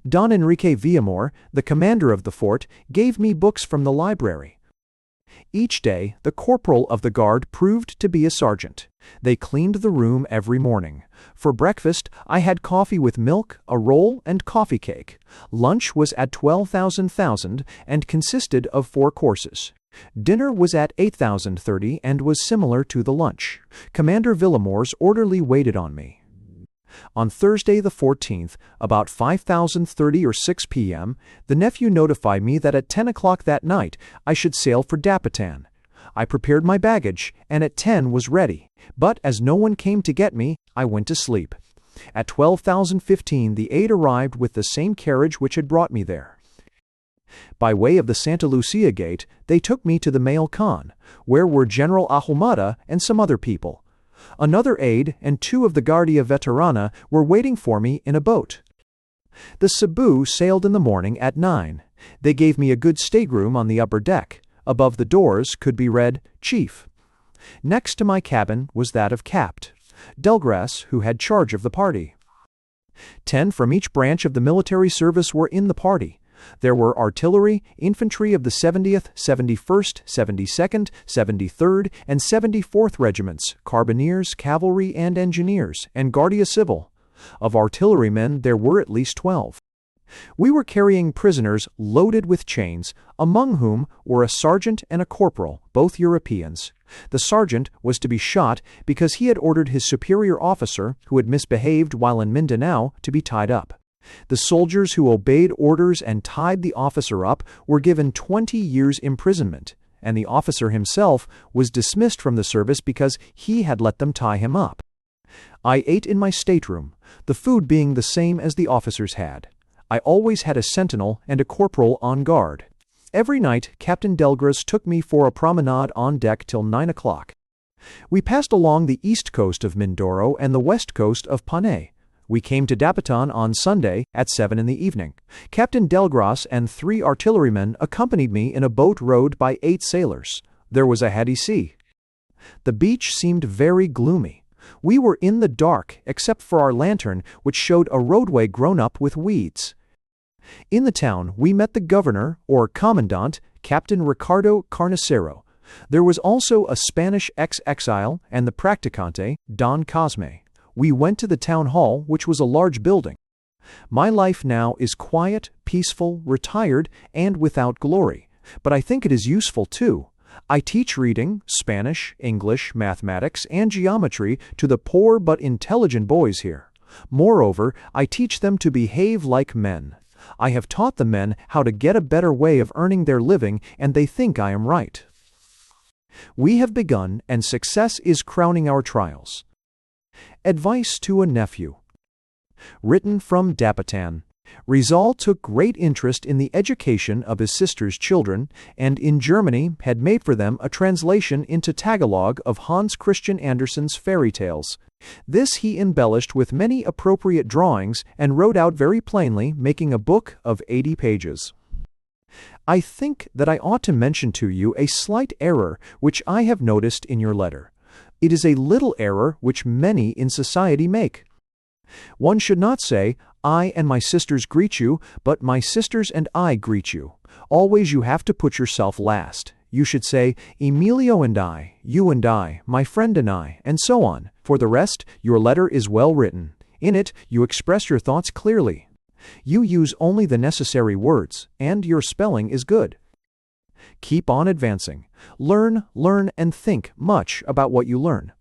Don Enrique Villamor, the commander of the fort, gave me books from the library. Each day, the corporal of the guard proved to be a sergeant. They cleaned the room every morning. For breakfast, I had coffee with milk, a roll, and coffee cake. Lunch was at 12,000 and consisted of 4 courses. Dinner was at 8,030 and was similar to the lunch. Commander Villamor's orderly waited on me. On Thursday the 14th, about 5,030 or 6 p.m., the nephew notified me that at 10 o'clock that night I should sail for Dapitan. I prepared my baggage, and at 10 was ready, but as no one came to get me, I went to sleep. At 12,015 the aide arrived with the same carriage which had brought me there. By way of the Santa Lucia gate, they took me to the Mail Khan, where were General Ahumada and some other people. Another aide and 2 of the Guardia Veterana were waiting for me in a boat. The Cebu sailed in the morning at 9. They gave me a good stateroom on the upper deck. Above the doors could be read, Chief. Next to my cabin was that of Capt. Delgras, who had charge of the party. 10 from each branch of the military service were in the party. There were artillery, infantry of the 70th, 71st, 72nd, 73rd, and 74th regiments, carbineers, cavalry, and engineers, and Guardia Civil. Of artillerymen there were at least 12. We were carrying prisoners loaded with chains, among whom were a sergeant and a corporal, both Europeans. The sergeant was to be shot because he had ordered his superior officer, who had misbehaved while in Mindanao, to be tied up. The soldiers who obeyed orders and tied the officer up were given 20 years' imprisonment, and the officer himself was dismissed from the service because he had let them tie him up. I ate in my stateroom, the food being the same as the officers had. I always had a sentinel and a corporal on guard. Every night, Captain Delgras took me for a promenade on deck till 9 o'clock. We passed along the east coast of Mindoro and the west coast of Panay. We came to Dapitan on Sunday at 7 in the evening. Captain Delgras and 3 artillerymen accompanied me in a boat rowed by 8 sailors. There was a heady sea. The beach seemed very gloomy. We were in the dark, except for our lantern, which showed a roadway grown up with weeds. In the town, we met the governor, or commandant, Captain Ricardo Carnicero. There was also a Spanish ex-exile and the practicante, Don Cosme. We went to the town hall, which was a large building. My life now is quiet, peaceful, retired, and without glory, but I think it is useful too. I teach reading, Spanish, English, mathematics, and geometry to the poor but intelligent boys here. Moreover, I teach them to behave like men. I have taught the men how to get a better way of earning their living, and they think I am right. We have begun, and success is crowning our trials. Advice to a nephew. Written from Dapitan. Rizal took great interest in the education of his sister's children, and in Germany had made for them a translation into Tagalog of Hans Christian Andersen's fairy tales. This he embellished with many appropriate drawings and wrote out very plainly, making a book of 80 pages. I think that I ought to mention to you a slight error which I have noticed in your letter. It is a little error which many in society make. One should not say, I and my sisters greet you, but my sisters and I greet you. Always you have to put yourself last. You should say, Emilio and I, you and I, my friend and I, and so on. For the rest, your letter is well written. In it, you express your thoughts clearly. You use only the necessary words, and your spelling is good. Keep on advancing. Learn, and think much about what you learn.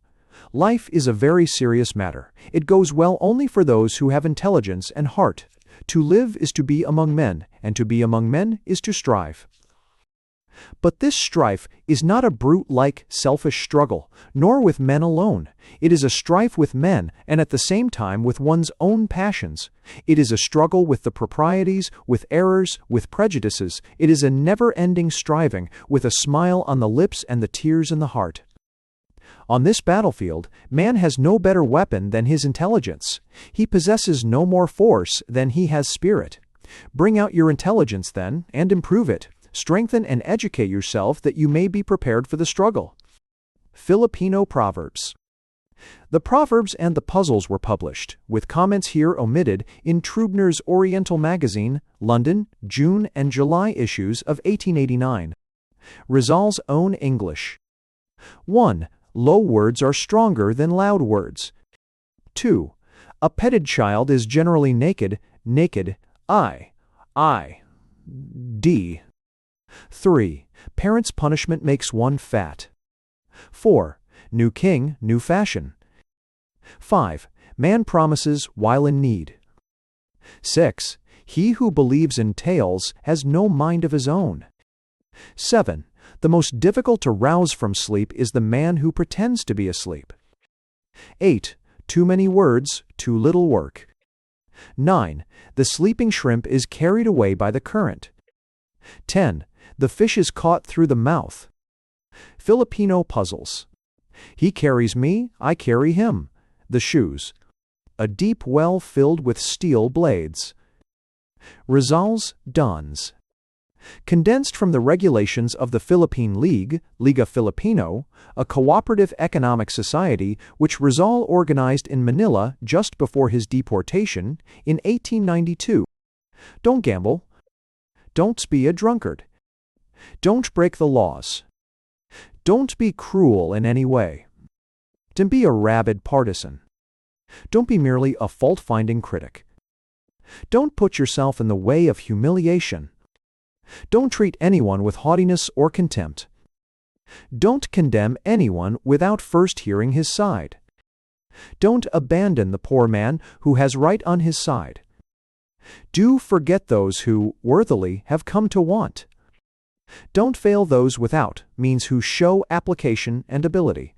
Life is a very serious matter. It goes well only for those who have intelligence and heart. To live is to be among men, and to be among men is to strive. But this strife is not a brute-like, selfish struggle, nor with men alone. It is a strife with men, and at the same time with one's own passions. It is a struggle with the proprieties, with errors, with prejudices. It is a never-ending striving, with a smile on the lips and the tears in the heart. On this battlefield, man has no better weapon than his intelligence. He possesses no more force than he has spirit. Bring out your intelligence, then, and improve it. Strengthen and educate yourself that you may be prepared for the struggle. Filipino Proverbs. The Proverbs and the Puzzles were published, with comments here omitted, in Trubner's Oriental Magazine, London, June and July issues of 1889. Rizal's own English. 1. Low words are stronger than loud words. 2. A petted child is generally naked. I. D. 3. Parents' punishment makes one fat. 4. New king, new fashion. 5. Man promises while in need. 6. He who believes in tales has no mind of his own. 7. The most difficult to rouse from sleep is the man who pretends to be asleep. 8. Too many words, too little work. 9. The sleeping shrimp is carried away by the current. 10. The fish is caught through the mouth. Filipino Puzzles. He carries me, I carry him. The shoes. A deep well filled with steel blades. Rizal's Dons. Condensed from the regulations of the Philippine League, Liga Filipino, a cooperative economic society which Rizal organized in Manila just before his deportation in 1892. Don't gamble. Don't be a drunkard. Don't break the laws. Don't be cruel in any way. Don't be a rabid partisan. Don't be merely a fault-finding critic. Don't put yourself in the way of humiliation. Don't treat anyone with haughtiness or contempt. Don't condemn anyone without first hearing his side. Don't abandon the poor man who has right on his side. Do forget those who, worthily, have come to want. Don't fail those without means who show application and ability.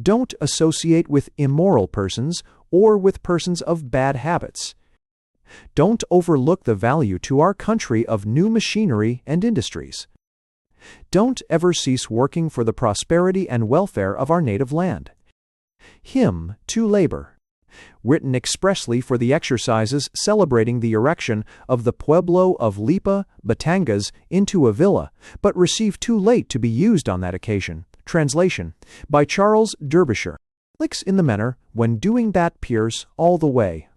Don't associate with immoral persons or with persons of bad habits. Don't overlook the value to our country of new machinery and industries. Don't ever cease working for the prosperity and welfare of our native land. Hymn to Labor. Written expressly for the exercises celebrating the erection of the pueblo of Lipa, Batangas, into a villa, but received too late to be used on that occasion. Translation by Charles Derbyshire. Licks in the manner, when doing that pierce all the way.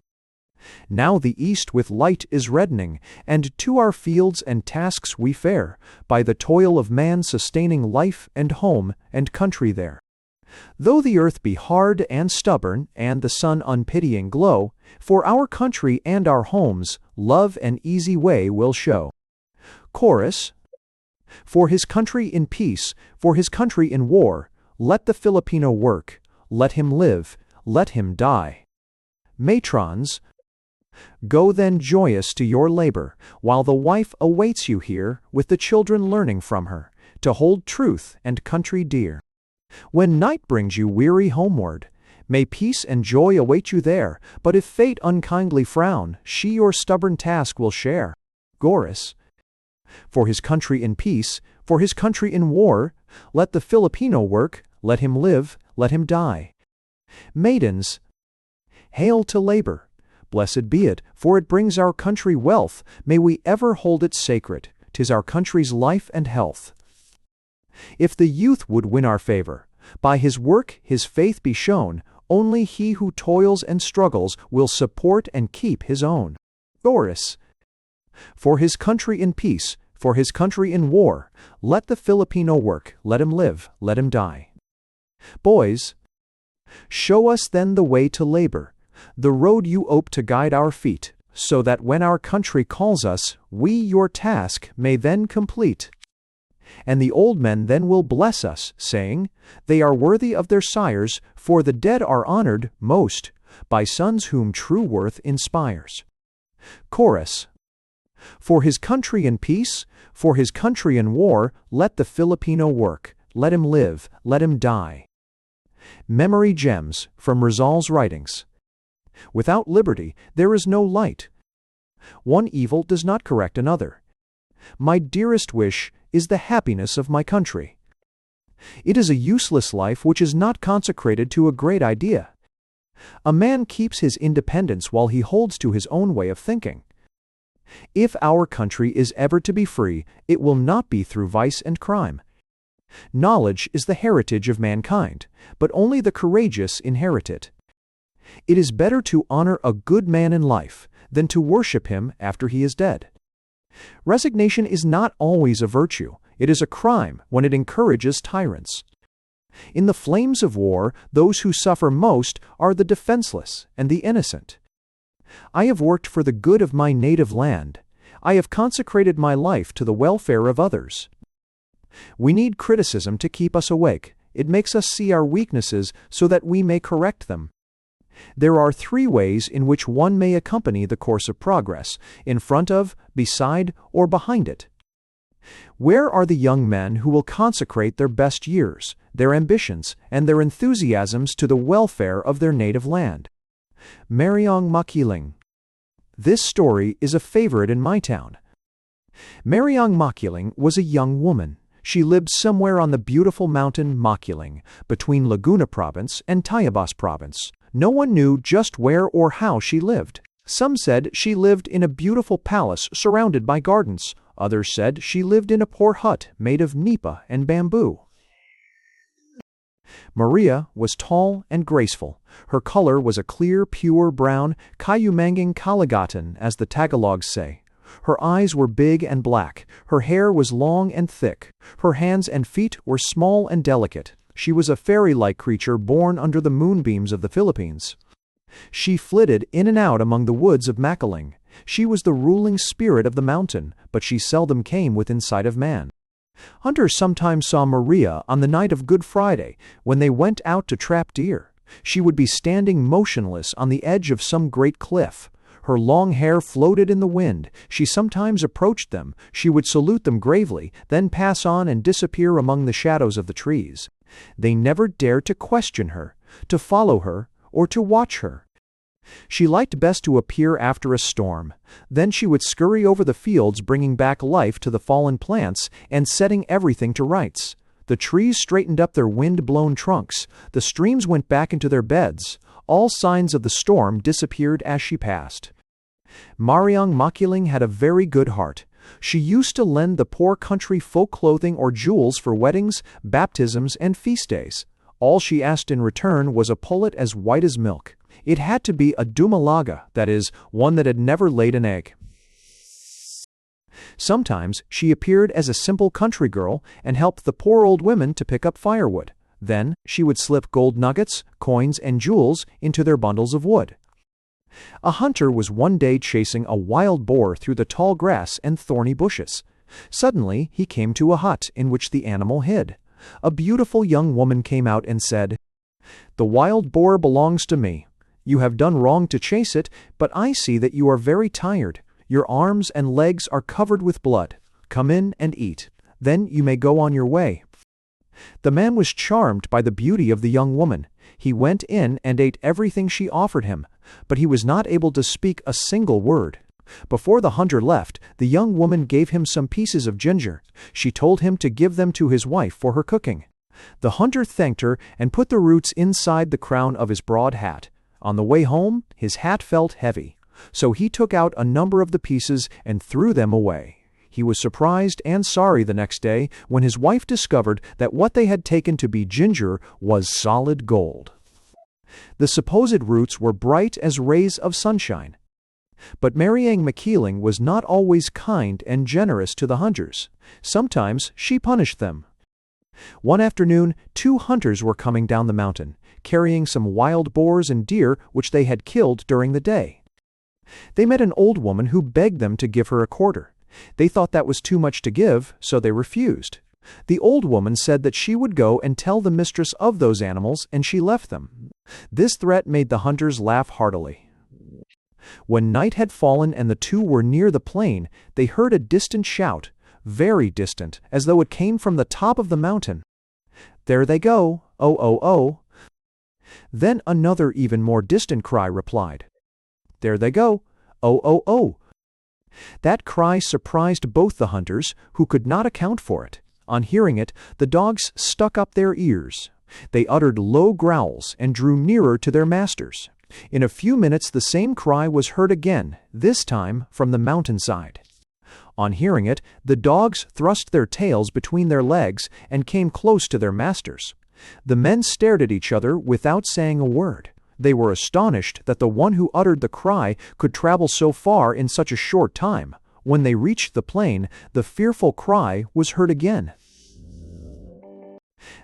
Now the east with light is reddening, and to our fields and tasks we fare, by the toil of man sustaining life and home and country there. Though the earth be hard and stubborn, and the sun unpitying glow, for our country and our homes, love an easy way will show. Chorus. For his country in peace, for his country in war, let the Filipino work, let him live, let him die. Matrons. Go then joyous to your labor, while the wife awaits you here, with the children learning from her, to hold truth and country dear. When night brings you weary homeward, may peace and joy await you there, but if fate unkindly frown, she your stubborn task will share. Chorus. For his country in peace, for his country in war, let the Filipino work, let him live, let him die. Maidens. Hail to labor. Blessed be it, for it brings our country wealth. May we ever hold it sacred. 'Tis our country's life and health. If the youth would win our favor, by his work his faith be shown, only he who toils and struggles will support and keep his own. Chorus. For his country in peace, for his country in war, let the Filipino work, let him live, let him die. Boys. Show us then the way to labor, the road you ope to guide our feet, so that when our country calls us, we your task may then complete. And the old men then will bless us, saying, they are worthy of their sires, for the dead are honored most by sons whom true worth inspires. Chorus. For his country in peace, for his country in war, let the Filipino work, let him live, let him die. Memory gems from Rizal's writings. Without liberty there is no light. One evil does not correct another. My dearest wish is the happiness of my country. It is a useless life which is not consecrated to a great idea. A man keeps his independence while he holds to his own way of thinking. If our country is ever to be free, it will not be through vice and crime. Knowledge is the heritage of mankind, but only the courageous inherit it. It is better to honor a good man in life than to worship him after he is dead. Resignation is not always a virtue. It is a crime when it encourages tyrants. In the flames of war, those who suffer most are the defenseless and the innocent. I have worked for the good of my native land. I have consecrated my life to the welfare of others. We need criticism to keep us awake. It makes us see our weaknesses so that we may correct them. There are 3 ways in which one may accompany the course of progress: in front of, beside, or behind it. Where are the young men who will consecrate their best years, their ambitions, and their enthusiasms to the welfare of their native land? Mariang Makiling. This story is a favorite in my town. Mariang Makiling was a young woman. She lived somewhere on the beautiful mountain Makiling, between Laguna Province and Tayabas Province. No one knew just where or how she lived. Some said she lived in a beautiful palace surrounded by gardens. Others said she lived in a poor hut made of nipa and bamboo. Maria was tall and graceful. Her color was a clear, pure brown, kayumanging kalagatan, as the Tagalogs say. Her eyes were big and black. Her hair was long and thick. Her hands and feet were small and delicate. She was a fairy-like creature born under the moonbeams of the Philippines. She flitted in and out among the woods of Makiling. She was the ruling spirit of the mountain, but she seldom came within sight of man. Hunters sometimes saw Maria on the night of Good Friday when they went out to trap deer. She would be standing motionless on the edge of some great cliff. Her long hair floated in the wind. She sometimes approached them. She would salute them gravely, then pass on and disappear among the shadows of the trees. They never dared to question her, to follow her, or to watch her. She liked best to appear after a storm. Then she would scurry over the fields, bringing back life to the fallen plants and setting everything to rights. The trees straightened up their wind-blown trunks. The streams went back into their beds. All signs of the storm disappeared as she passed. Mariang Makiling had a very good heart. She used to lend the poor country folk clothing or jewels for weddings, baptisms, and feast days. All she asked in return was a pullet as white as milk. It had to be a dumalaga, that is, one that had never laid an egg. Sometimes she appeared as a simple country girl and helped the poor old women to pick up firewood. Then she would slip gold nuggets, coins, and jewels into their bundles of wood. A hunter was one day chasing a wild boar through the tall grass and thorny bushes. Suddenly he came to a hut in which the animal hid. A beautiful young woman came out and said, "The wild boar belongs to me. You have done wrong to chase it, but I see that you are very tired. Your arms and legs are covered with blood. Come in and eat. Then you may go on your way." The man was charmed by the beauty of the young woman. He went in and ate everything she offered him, but he was not able to speak a single word. Before the hunter left, the young woman gave him some pieces of ginger. She told him to give them to his wife for her cooking. The hunter thanked her and put the roots inside the crown of his broad hat. On the way home, his hat felt heavy, so he took out a number of the pieces and threw them away. He was surprised and sorry the next day when his wife discovered that what they had taken to be ginger was solid gold. The supposed roots were bright as rays of sunshine. But Marianne McKeeling was not always kind and generous to the hunters. Sometimes she punished them. One afternoon, 2 hunters were coming down the mountain, carrying some wild boars and deer which they had killed during the day. They met an old woman who begged them to give her a quarter. They thought that was too much to give, so they refused. The old woman said that she would go and tell the mistress of those animals, and she left them. This threat made the hunters laugh heartily. When night had fallen and the 2 were near the plain, they heard a distant shout, very distant, as though it came from the top of the mountain. "There they go! Oh, oh, oh!" Then another even more distant cry replied, "There they go! Oh, oh, oh!" That cry surprised both the hunters, who could not account for it. On hearing it, the dogs stuck up their ears. They uttered low growls and drew nearer to their masters. In a few minutes the same cry was heard again, this time from the mountainside. On hearing it, the dogs thrust their tails between their legs and came close to their masters. The men stared at each other without saying a word. They were astonished that the one who uttered the cry could travel so far in such a short time. When they reached the plain, the fearful cry was heard again.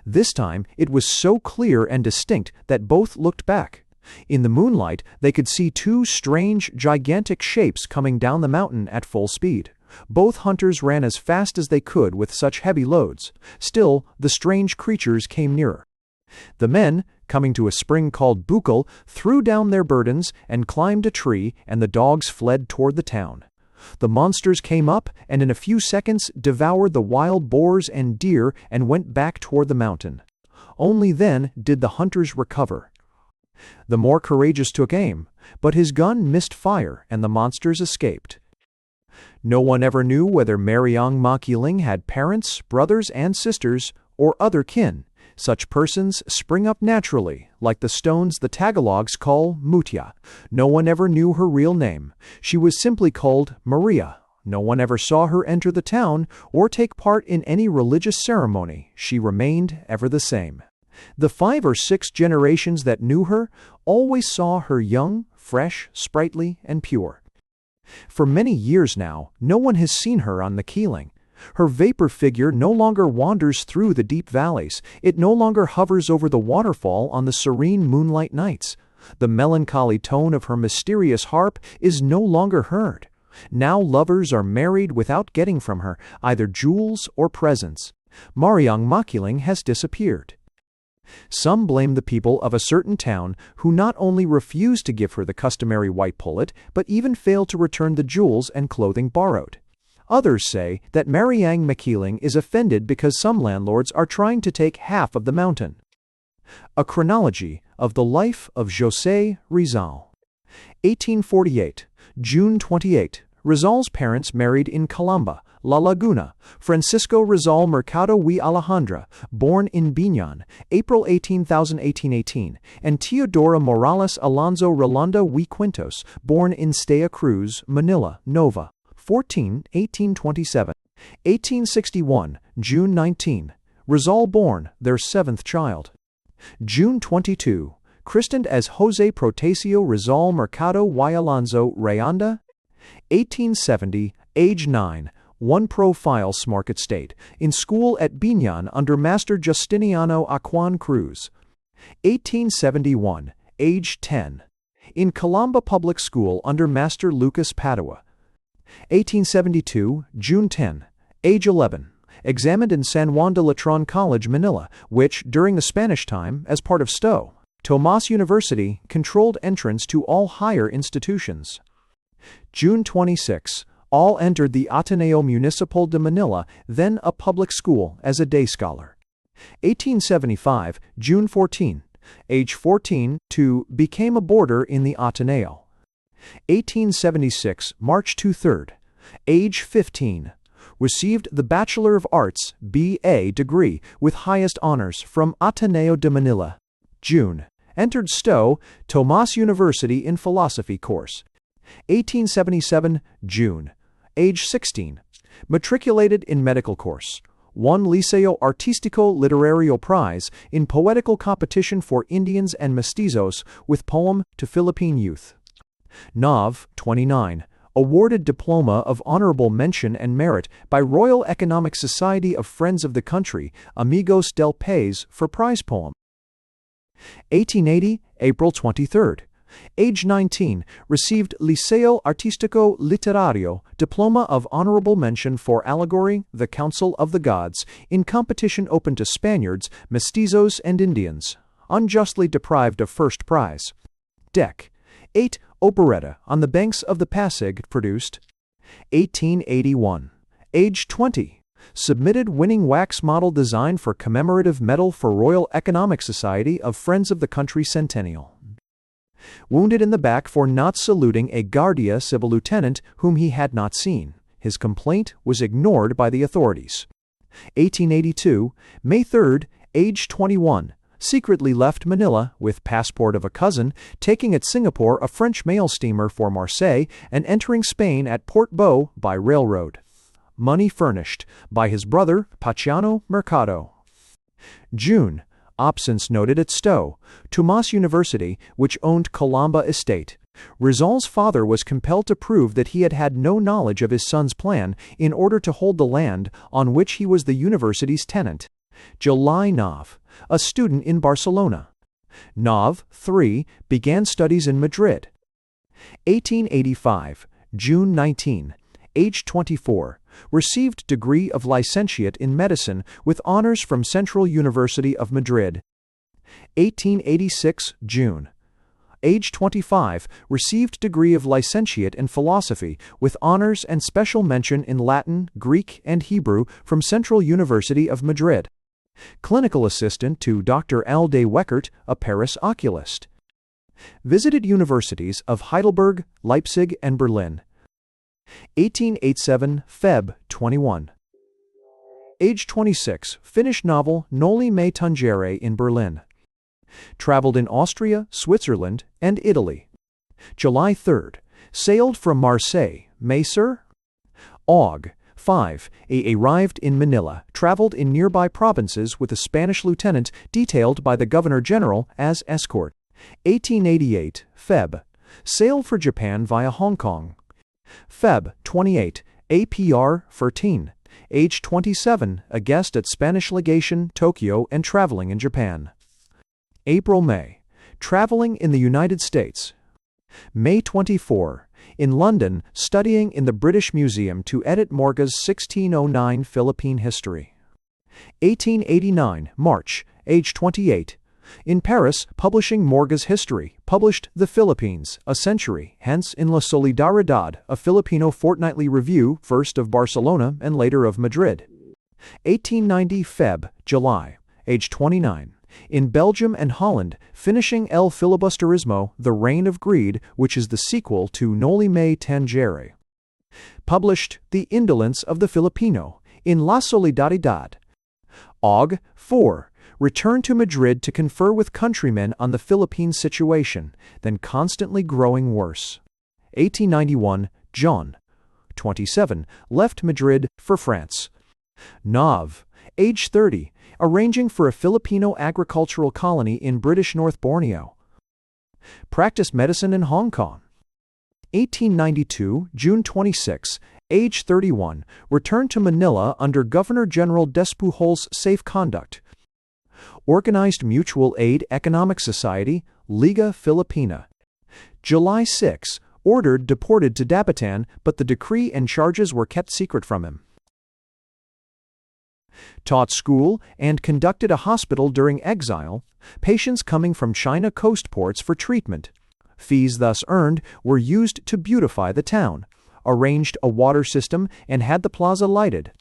This time it was so clear and distinct that both looked back. In the moonlight, they could see 2 strange, gigantic shapes coming down the mountain at full speed. Both hunters ran as fast as they could with such heavy loads. Still, the strange creatures came nearer. The men, coming to a spring called Bukal, threw down their burdens and climbed a tree, and the dogs fled toward the town. The monsters came up and in a few seconds devoured the wild boars and deer and went back toward the mountain. Only then did the hunters recover. The more courageous took aim, but his gun missed fire and the monsters escaped. No one ever knew whether Marianne McKeeling had parents, brothers, and sisters, or other kin. Such persons spring up naturally, like the stones the Tagalogs call mutya. No one ever knew her real name. She was simply called Maria. No one ever saw her enter the town or take part in any religious ceremony. She remained ever the same. The 5 or 6 generations that knew her always saw her young, fresh, sprightly, and pure. For many years now, no one has seen her on the Keeling. Her vapor figure no longer wanders through the deep valleys. It no longer hovers over the waterfall on the serene moonlight nights. The melancholy tone of her mysterious harp is no longer heard. Now lovers are married without getting from her either jewels or presents. Marianne McKeeling has disappeared. Some blame the people of a certain town who not only refused to give her the customary white pullet, but even failed to return the jewels and clothing borrowed. Others say that Marianne McKeeling is offended because some landlords are trying to take half of the mountain. A chronology of the life of José Rizal. 1848, June 28. Rizal's parents married in Calamba, La Laguna. Francisco Rizal Mercado y Alejandra, born in Biñan, April 1818, and Teodora Morales Alonso Rolanda y Quintos, born in Stella Cruz, Manila, Nova, 1827. 1861, June 19. Rizal born, their 7th child. June 22. christened as Jose Protesio Rizal Mercado y Alonso Rayanda. 1870, age 9, one profile Market State, in school at Biñan under Master Justiniano Aquan Cruz. 1871, age 10, in Calamba Public School under Master Lucas Padua. 1872, June 10, age 11, examined in San Juan de Letron College, Manila, which, during the Spanish time, as part of STO, Tomas University, controlled entrance to all higher institutions. June 26, all entered the Ateneo Municipal de Manila, then a public school, as a day scholar. 1875, June 14, age 14, became a boarder in the Ateneo. 1876, March 23, age 15, received the Bachelor of Arts, B.A. degree with highest honors from Ateneo de Manila. June, entered STO, Tomas University in philosophy course. 1877, June, age 16, matriculated in medical course. Won Liceo Artístico Literario Prize in poetical competition for Indians and Mestizos with poem to Philippine youth. Nov, 29, awarded Diploma of Honorable Mention and Merit by Royal Economic Society of Friends of the Country, Amigos del País, for prize poem. 1880, April 23, age 19, received Liceo Artístico Literario, Diploma of Honorable Mention for Allegory, The Council of the Gods, in competition open to Spaniards, Mestizos, and Indians, unjustly deprived of first prize. Dec. 8. Operetta, On the Banks of the Pasig, produced. 1881. Age 20. Submitted winning wax model design for commemorative medal for Royal Economic Society of Friends of the Country Centennial. Wounded in the back for not saluting a Guardia Civil lieutenant whom he had not seen. His complaint was ignored by the authorities. 1882, May 3, age 21. Secretly left Manila with passport of a cousin, taking at Singapore a French mail steamer for Marseille and entering Spain at Port Beau by railroad. Money furnished by his brother Paciano Mercado. June, absence noted at STO, Tomas University, which owned Calamba Estate. Rizal's father was compelled to prove that he had had no knowledge of his son's plan in order to hold the land on which he was the university's tenant. July Nov, a student in Barcelona. Nov 3, began studies in Madrid. 1885, June 19, age 24, received degree of licentiate in medicine with honors from Central University of Madrid. 1886, June, age 25, received degree of licentiate in philosophy with honors and special mention in Latin, Greek, and Hebrew from Central University of Madrid. Clinical assistant to Dr. L. de Weckert, a Paris oculist. Visited universities of Heidelberg, Leipzig, and Berlin. 1887, Feb. 21. Age 26, finished novel Noli Me Tangere in Berlin. Traveled in Austria, Switzerland, and Italy. July 3, sailed from Marseille, May, sir? Aug. 5. Arrived in Manila, traveled in nearby provinces with a Spanish lieutenant detailed by the Governor-General as escort. 1888, Feb. Sailed for Japan via Hong Kong. Feb. 28, APR 13. Age 27, a guest at Spanish Legation, Tokyo, and traveling in Japan. April-May, traveling in the United States. May 24, in London, studying in the British Museum to edit Morga's 1609 Philippine history. 1889, March, age 28. In Paris, publishing Morga's history, published The Philippines, a Century, hence in La Solidaridad, a Filipino fortnightly review, first of Barcelona and later of Madrid. 1890, Feb. July, age 29. In Belgium and Holland, finishing El Filibusterismo, The Reign of Greed, which is the sequel to Noli Me Tangere. Published The Indolence of the Filipino, in La Solidaridad. Aug. 4. Returned to Madrid to confer with countrymen on the Philippine situation, then constantly growing worse. 1891, John. 27. Left Madrid for France. Nov. Age 30. Arranging for a Filipino agricultural colony in British North Borneo. Practiced medicine in Hong Kong. 1892, June 26, age 31, returned to Manila under Governor-General Despujol's safe conduct. Organized Mutual Aid Economic Society, Liga Filipina. July 6, ordered deported to Dapitan, but the decree and charges were kept secret from him. Taught school and conducted a hospital during exile, patients coming from China coast ports for treatment. Fees thus earned were used to beautify the town, arranged a water system, and had the plaza lighted.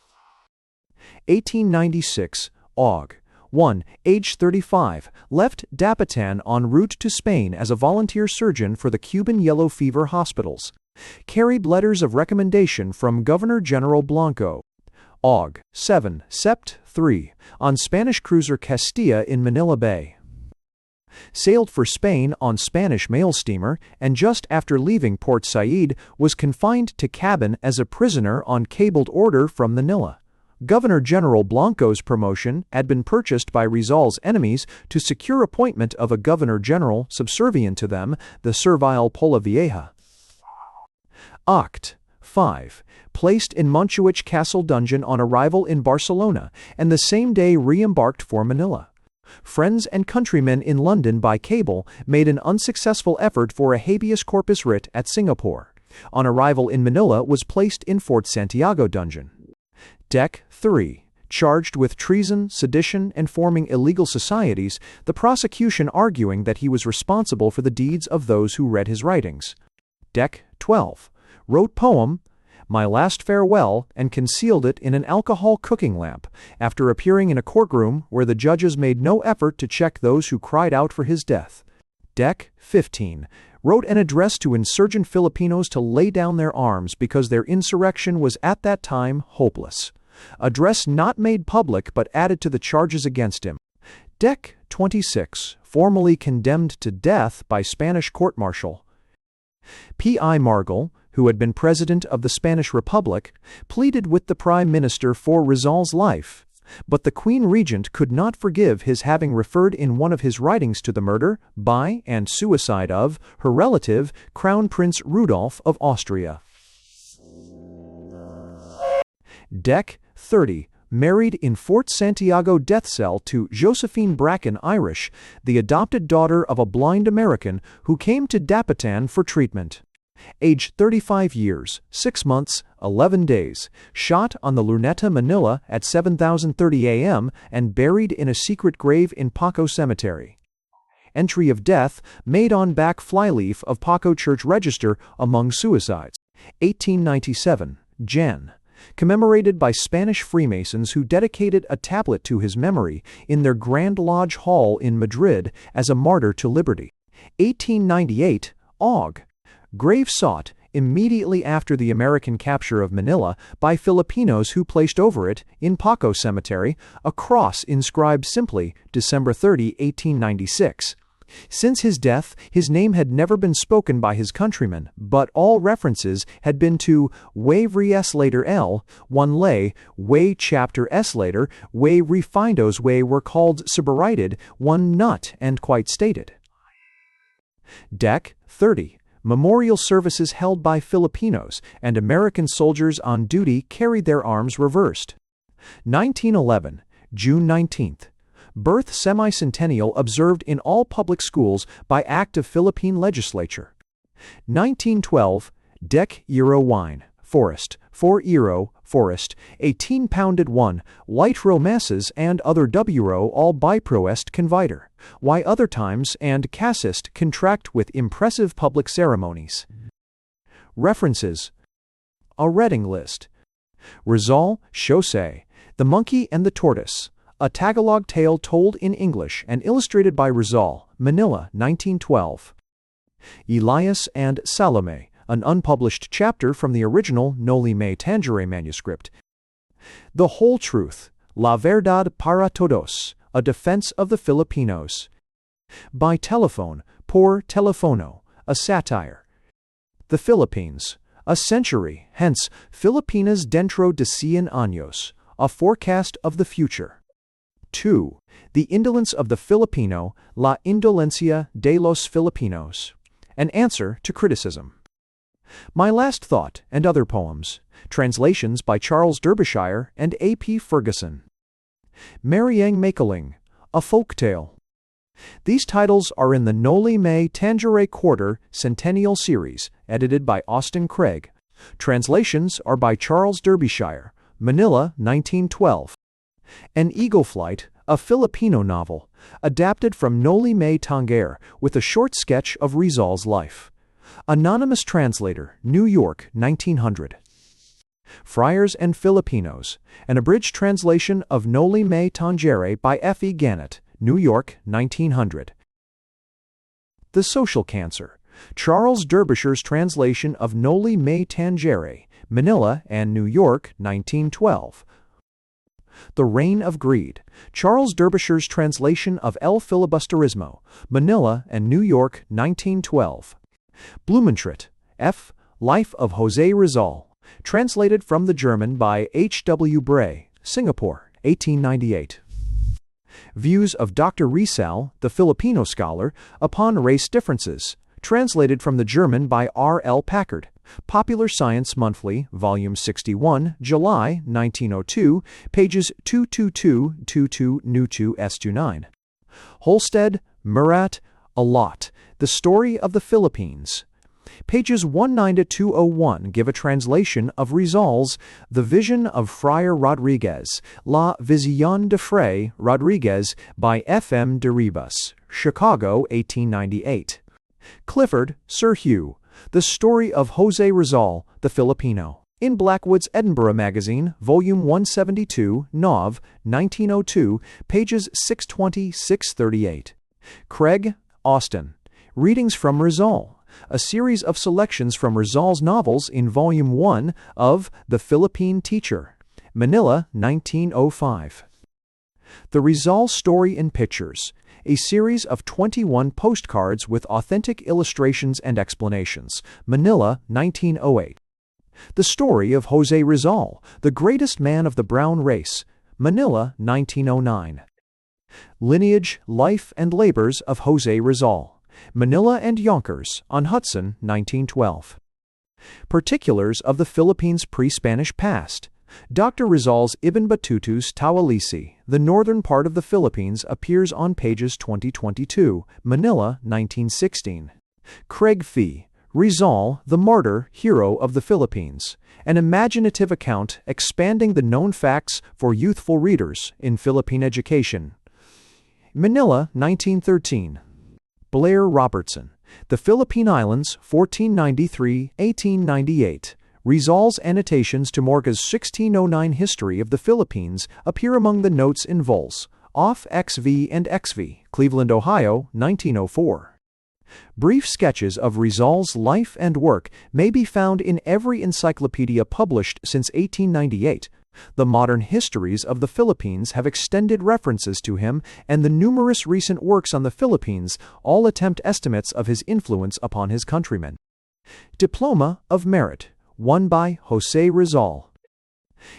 1896, Aug. 1, age 35, left Dapitan en route to Spain as a volunteer surgeon for the Cuban yellow fever hospitals. Carried letters of recommendation from Governor-General Blanco. Aug. 7, Sept. 3, on Spanish cruiser Castilla in Manila Bay. Sailed for Spain on Spanish mail steamer, and just after leaving Port Said was confined to cabin as a prisoner on cabled order from Manila. Governor-General Blanco's promotion had been purchased by Rizal's enemies to secure appointment of a governor-general subservient to them, the servile Polavieja. Oct. 5. Placed in Montjuich Castle dungeon on arrival in Barcelona, and the same day re-embarked for Manila. Friends and countrymen in London by cable made an unsuccessful effort for a habeas corpus writ at Singapore. On arrival in Manila was placed in Fort Santiago dungeon. Dec. 3. Charged with treason, sedition, and forming illegal societies, the prosecution arguing that he was responsible for the deeds of those who read his writings. Dec. 12. Wrote poem, My Last Farewell, and concealed it in an alcohol cooking lamp, after appearing in a courtroom where the judges made no effort to check those who cried out for his death. Dec. 15. Wrote an address to insurgent Filipinos to lay down their arms because their insurrection was at that time hopeless. Address not made public but added to the charges against him. Dec. 26. Formally condemned to death by Spanish court-martial. P.I. Margol, who had been president of the Spanish Republic, pleaded with the Prime Minister for Rizal's life, but the Queen Regent could not forgive his having referred in one of his writings to the murder, by, and suicide of, her relative, Crown Prince Rudolph of Austria. Dec. 30. Married in Fort Santiago death cell to Josephine Bracken Irish, the adopted daughter of a blind American who came to Dapitan for treatment. Age 35 years, 6 months, 11 days, shot on the Luneta, Manila at 7:30 a.m. and buried in a secret grave in Paco Cemetery. Entry of death made on back flyleaf of Paco Church Register among suicides. 1897, Jan. Commemorated by Spanish Freemasons who dedicated a tablet to his memory in their Grand Lodge Hall in Madrid as a martyr to liberty. 1898, Aug. Grave sought, immediately after the American capture of Manila, by Filipinos who placed over it, in Paco Cemetery, a cross inscribed simply, December 30, 1896. Since his death, his name had never been spoken by his countrymen, but all references had been to Way Res later L, one lay, Way chapter S later, Way Refindos Way were called subarited, one nut, and quite stated. Dec. 30. Memorial services held by Filipinos, and American soldiers on duty carried their arms reversed. 1911, June 19th. Birth semi-centennial observed in all public schools by act of Philippine legislature. 1912, Dec. Euro wine, forest, 4 euro, forest, 18-pounded 1, light romasses and other wro all biproest conviter, why other times and cassist contract with impressive public ceremonies. References. A reading list. Rizal, Jose, The Monkey and the Tortoise. A Tagalog tale told in English and illustrated by Rizal, Manila, 1912. Elias and Salome, an unpublished chapter from the original Noli Me Tangere manuscript. The Whole Truth, La Verdad para Todos, A Defense of the Filipinos. By Telephone, Por Telefono, a satire. The Philippines, A Century, hence Filipinas dentro de 100 años, a forecast of the future. 2. The Indolence of the Filipino, La Indolencia de los Filipinos. An Answer to Criticism. My Last Thought and Other Poems. Translations by Charles Derbyshire and A.P. Ferguson. Mariang Makiling, A Folktale. These titles are in the Noli Me Tangere Quarter Centennial Series, edited by Austin Craig. Translations are by Charles Derbyshire, Manila, 1912. An Eagle Flight, a Filipino novel, adapted from Noli Me Tangere with a short sketch of Rizal's life. Anonymous translator, New York, 1900. Friars and Filipinos, an abridged translation of Noli Me Tangere by F. E. Gannett, New York, 1900. The Social Cancer, Charles Derbyshire's translation of Noli Me Tangere, Manila and New York, 1912. The Reign of Greed, Charles Derbyshire's translation of El Filibusterismo, Manila and New York, 1912. Blumentritt, F. Life of José Rizal, translated from the German by H. W. Bray, Singapore, 1898. Views of Dr. Rizal, the Filipino scholar, upon race differences, translated from the German by R. L. Packard, Popular Science Monthly, Volume 61, July, 1902, pages 222-22 new 2 S29. Holstead, Murat, A Lot, The Story of the Philippines. Pages 19-201 give a translation of Rizal's The Vision of Friar Rodriguez, La Visión de Fray Rodriguez by F. M. de Ribas, Chicago, 1898. Clifford, Sir Hugh, The Story of José Rizal, the Filipino. In Blackwood's Edinburgh Magazine, Volume 172, Nov., 1902, pages 620-638. Craig, Austin. Readings from Rizal, a series of selections from Rizal's novels in Volume 1 of The Philippine Teacher, Manila, 1905. The Rizal Story in Pictures, a series of 21 postcards with authentic illustrations and explanations, Manila, 1908. The Story of José Rizal, the Greatest Man of the Brown Race, Manila, 1909. Lineage, Life, and Labors of José Rizal, Manila and Yonkers, on Hudson, 1912. Particulars of the Philippines' pre-Spanish past. Dr. Rizal's Ibn Battutu's Tawalisi, the northern part of the Philippines, appears on pages 2022, Manila, 1916. Craig Fee, Rizal, the Martyr, Hero of the Philippines, an imaginative account expanding the known facts for youthful readers in Philippine education. Manila, 1913. Blair Robertson, The Philippine Islands, 1493-1898. Rizal's annotations to Morga's 1609 History of the Philippines appear among the notes in vols. Off XV and XV, Cleveland, Ohio, 1904. Brief sketches of Rizal's life and work may be found in every encyclopedia published since 1898. The modern histories of the Philippines have extended references to him, and the numerous recent works on the Philippines all attempt estimates of his influence upon his countrymen. Diploma of Merit, won by José Rizal.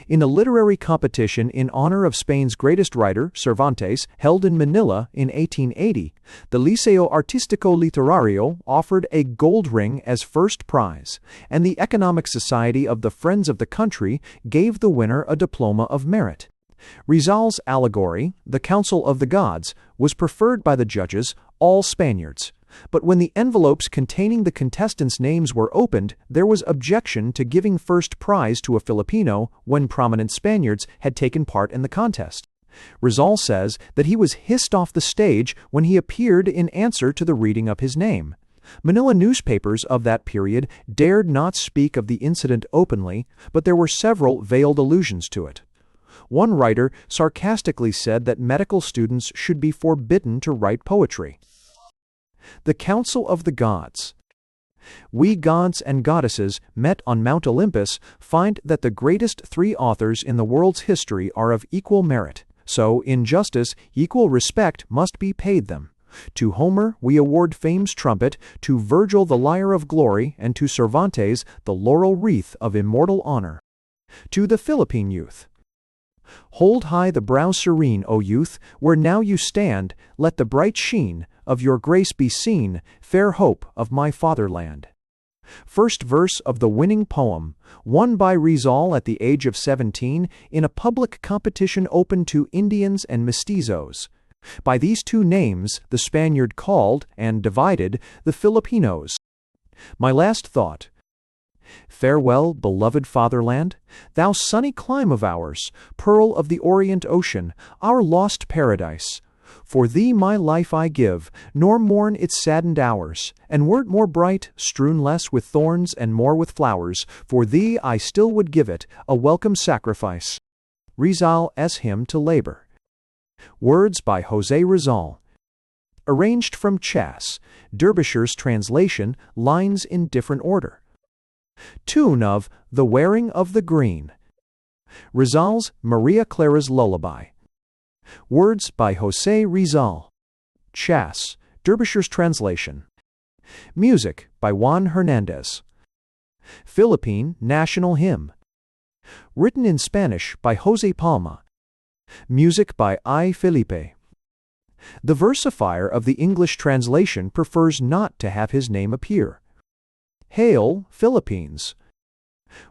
In a literary competition in honor of Spain's greatest writer, Cervantes, held in Manila in 1880, the Liceo Artístico Literario offered a gold ring as first prize, and the Economic Society of the Friends of the Country gave the winner a diploma of merit. Rizal's allegory, The Council of the Gods, was preferred by the judges, all Spaniards. But when the envelopes containing the contestants' names were opened, there was objection to giving first prize to a Filipino when prominent Spaniards had taken part in the contest. Rizal says that he was hissed off the stage when he appeared in answer to the reading of his name. Manila newspapers of that period dared not speak of the incident openly, but there were several veiled allusions to it. One writer sarcastically said that medical students should be forbidden to write poetry. The Council of the Gods. We gods and goddesses met on Mount Olympus find that the greatest three authors in the world's history are of equal merit, so in justice equal respect must be paid them. To Homer we award fame's trumpet, to Virgil the lyre of glory, and to Cervantes the laurel wreath of immortal honor. To the Philippine youth. Hold high the brow serene, O youth, where now you stand, let the bright sheen of your grace be seen, fair hope of my fatherland. First verse of the winning poem, won by Rizal at the age of 17 in a public competition open to Indians and mestizos. By these two names the Spaniard called and divided the Filipinos. My last thought. Farewell, beloved fatherland, thou sunny clime of ours, pearl of the Orient Ocean, our lost paradise. For thee my life I give, nor mourn its saddened hours, and were it more bright, strewn less with thorns and more with flowers, for thee I still would give it, a welcome sacrifice. Rizal's Hymn to Labor. Words by Jose Rizal. Arranged from Chas. Derbyshire's translation, lines in different order. Tune of The Wearing of the Green. Rizal's Maria Clara's Lullaby. Words by Jose Rizal. Chas. Derbyshire's translation. Music by Juan Hernandez. Philippine National Hymn. Written in Spanish by Jose Palma. Music by I. Felipe. The versifier of the English translation prefers not to have his name appear. Hail, Philippines.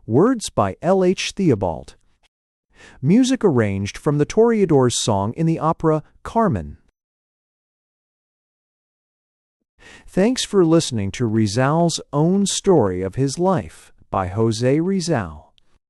Words by L. H. Theobald. Music arranged from the Toreador's song in the opera Carmen. Thanks for listening to Rizal's own story of his life by Jose Rizal.